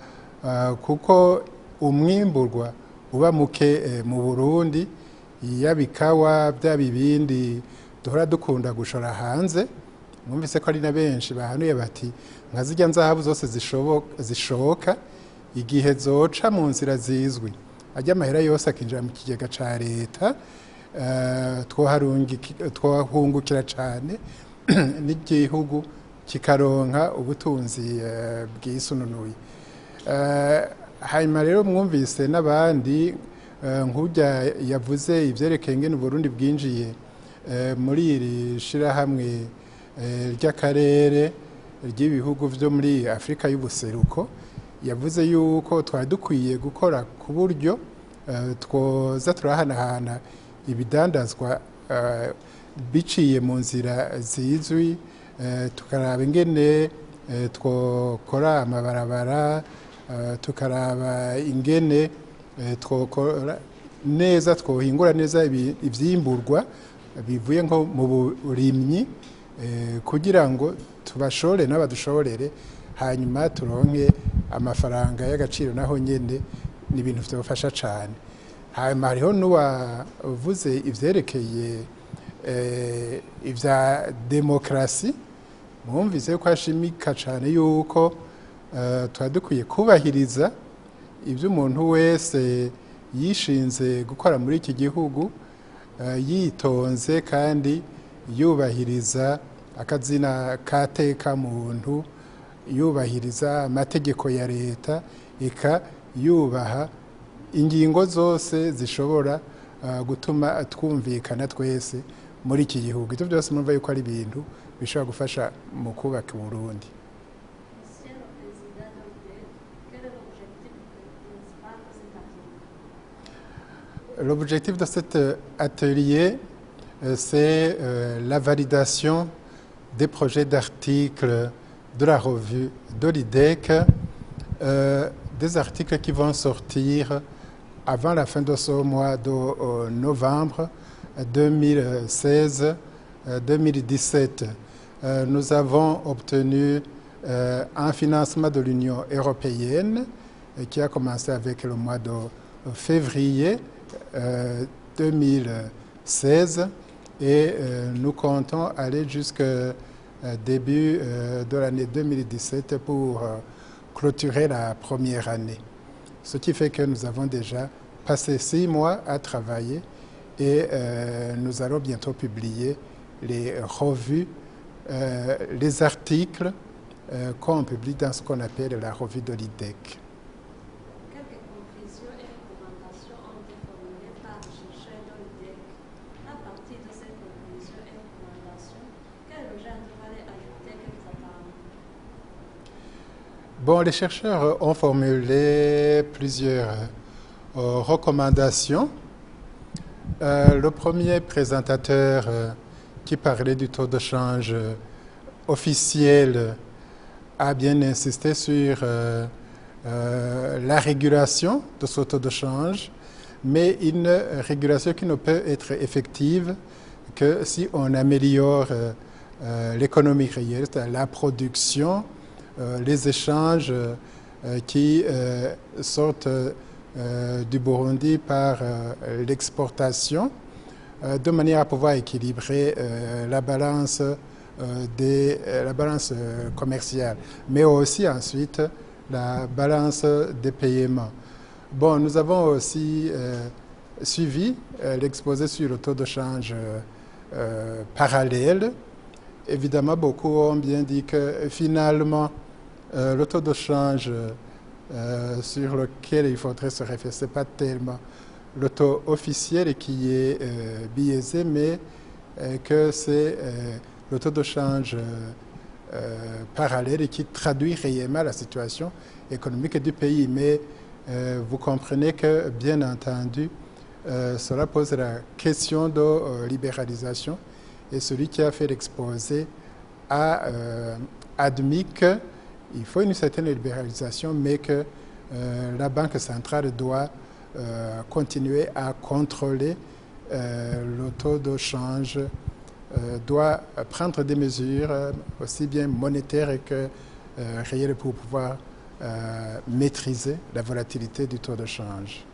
kuko umwimburwa uba muke mu Burundi, yabikawa bya bibindi duhora dukunda gushora hanze. Mwumvise ko ari na benshi bahanuye bati nka zijya nzahabu zose zishoka igihe zoca mu nzira zizwi ajya amahera yose akinjira mu kigega ca leta, twohungukira cane n'igihugu kikaronka ubutunzi bwisununuye. Hanyuma rero mwumvise n'abandi nk'ujya yavuze ivyerekeye ingene Burundi bwinjiye muri iri shirahamwe ry'akarere ry'ibihugu vyo muri Afrika y'ubuseruko. Yavuze yuko twari dukwiye gukora ku buryo twoza turahanahana ibidandazwa biciye mu nzira zizwi, tukaraba ingene twokora amabarabara, tukaraba ingene twokora neza, twohingura neza ivyimburwa bivuye nko mu burimyi kugira ngo tubashore n'abadushorere, hanyuma turonke amafaranga y'agaciro naho nyene ni ibintu vyofasha cane. Hanyuma hariho n'uwavuze ivyerekeye ivya demokrasi. Mwumvise ko ashimika cane yuko twari dukwiye kubahiriza ivyo umuntu wese yishinze gukora muri iki gihugu yitonze kandi yubahiriza akazina kateka muntu, yubahiriza amategeko ya leta, eka yubaha ingingo zose zishobora gutuma twumvikana twese muri iki gihugu. Ivyo byose murumva yuko ari ibintu bishobora gufasha mu kubaka Burundi. L'objectif de cet atelier, c'est la validation des projets d'articles de la revue de l'IDEC, des articles qui vont sortir avant la fin de ce mois de novembre 2016-2017. Nous avons obtenu un financement de l'Union européenne qui a commencé avec le mois de février 2016 et nous comptons aller jusqu'au début de l'année 2017 pour clôturer la première année. Ce qui fait que nous avons déjà passé 6 mois à travailler et nous allons bientôt publier les revues, les articles qu'on publie dans ce qu'on appelle la revue de l'IDEC. Bon, les chercheurs ont formulé plusieurs recommandations. Le premier présentateur qui parlait du taux de change officiel a bien insisté sur la régulation de ce taux de change, mais une régulation qui ne peut être effective que si on améliore l'économie réelle, la production, les échanges qui sortent du Burundi par l'exportation, de manière à pouvoir équilibrer la balance commerciale, mais aussi ensuite la balance des paiements. Bon, nous avons aussi suivi l'exposé sur le taux de change parallèle. Évidemment, beaucoup ont bien dit que finalement, le taux de change sur lequel il faudrait se référer, ce n'est pas tellement le taux officiel qui est biaisé, mais que c'est le taux de change parallèle qui traduit réellement la situation économique du pays. Mais vous comprenez que, bien entendu, cela pose la question de libéralisation, et celui qui a fait l'exposé a admis qu'il faut une certaine libéralisation, mais que la Banque centrale doit continuer à contrôler le taux de change, doit prendre des mesures aussi bien monétaires que réelles pour pouvoir maîtriser la volatilité du taux de change.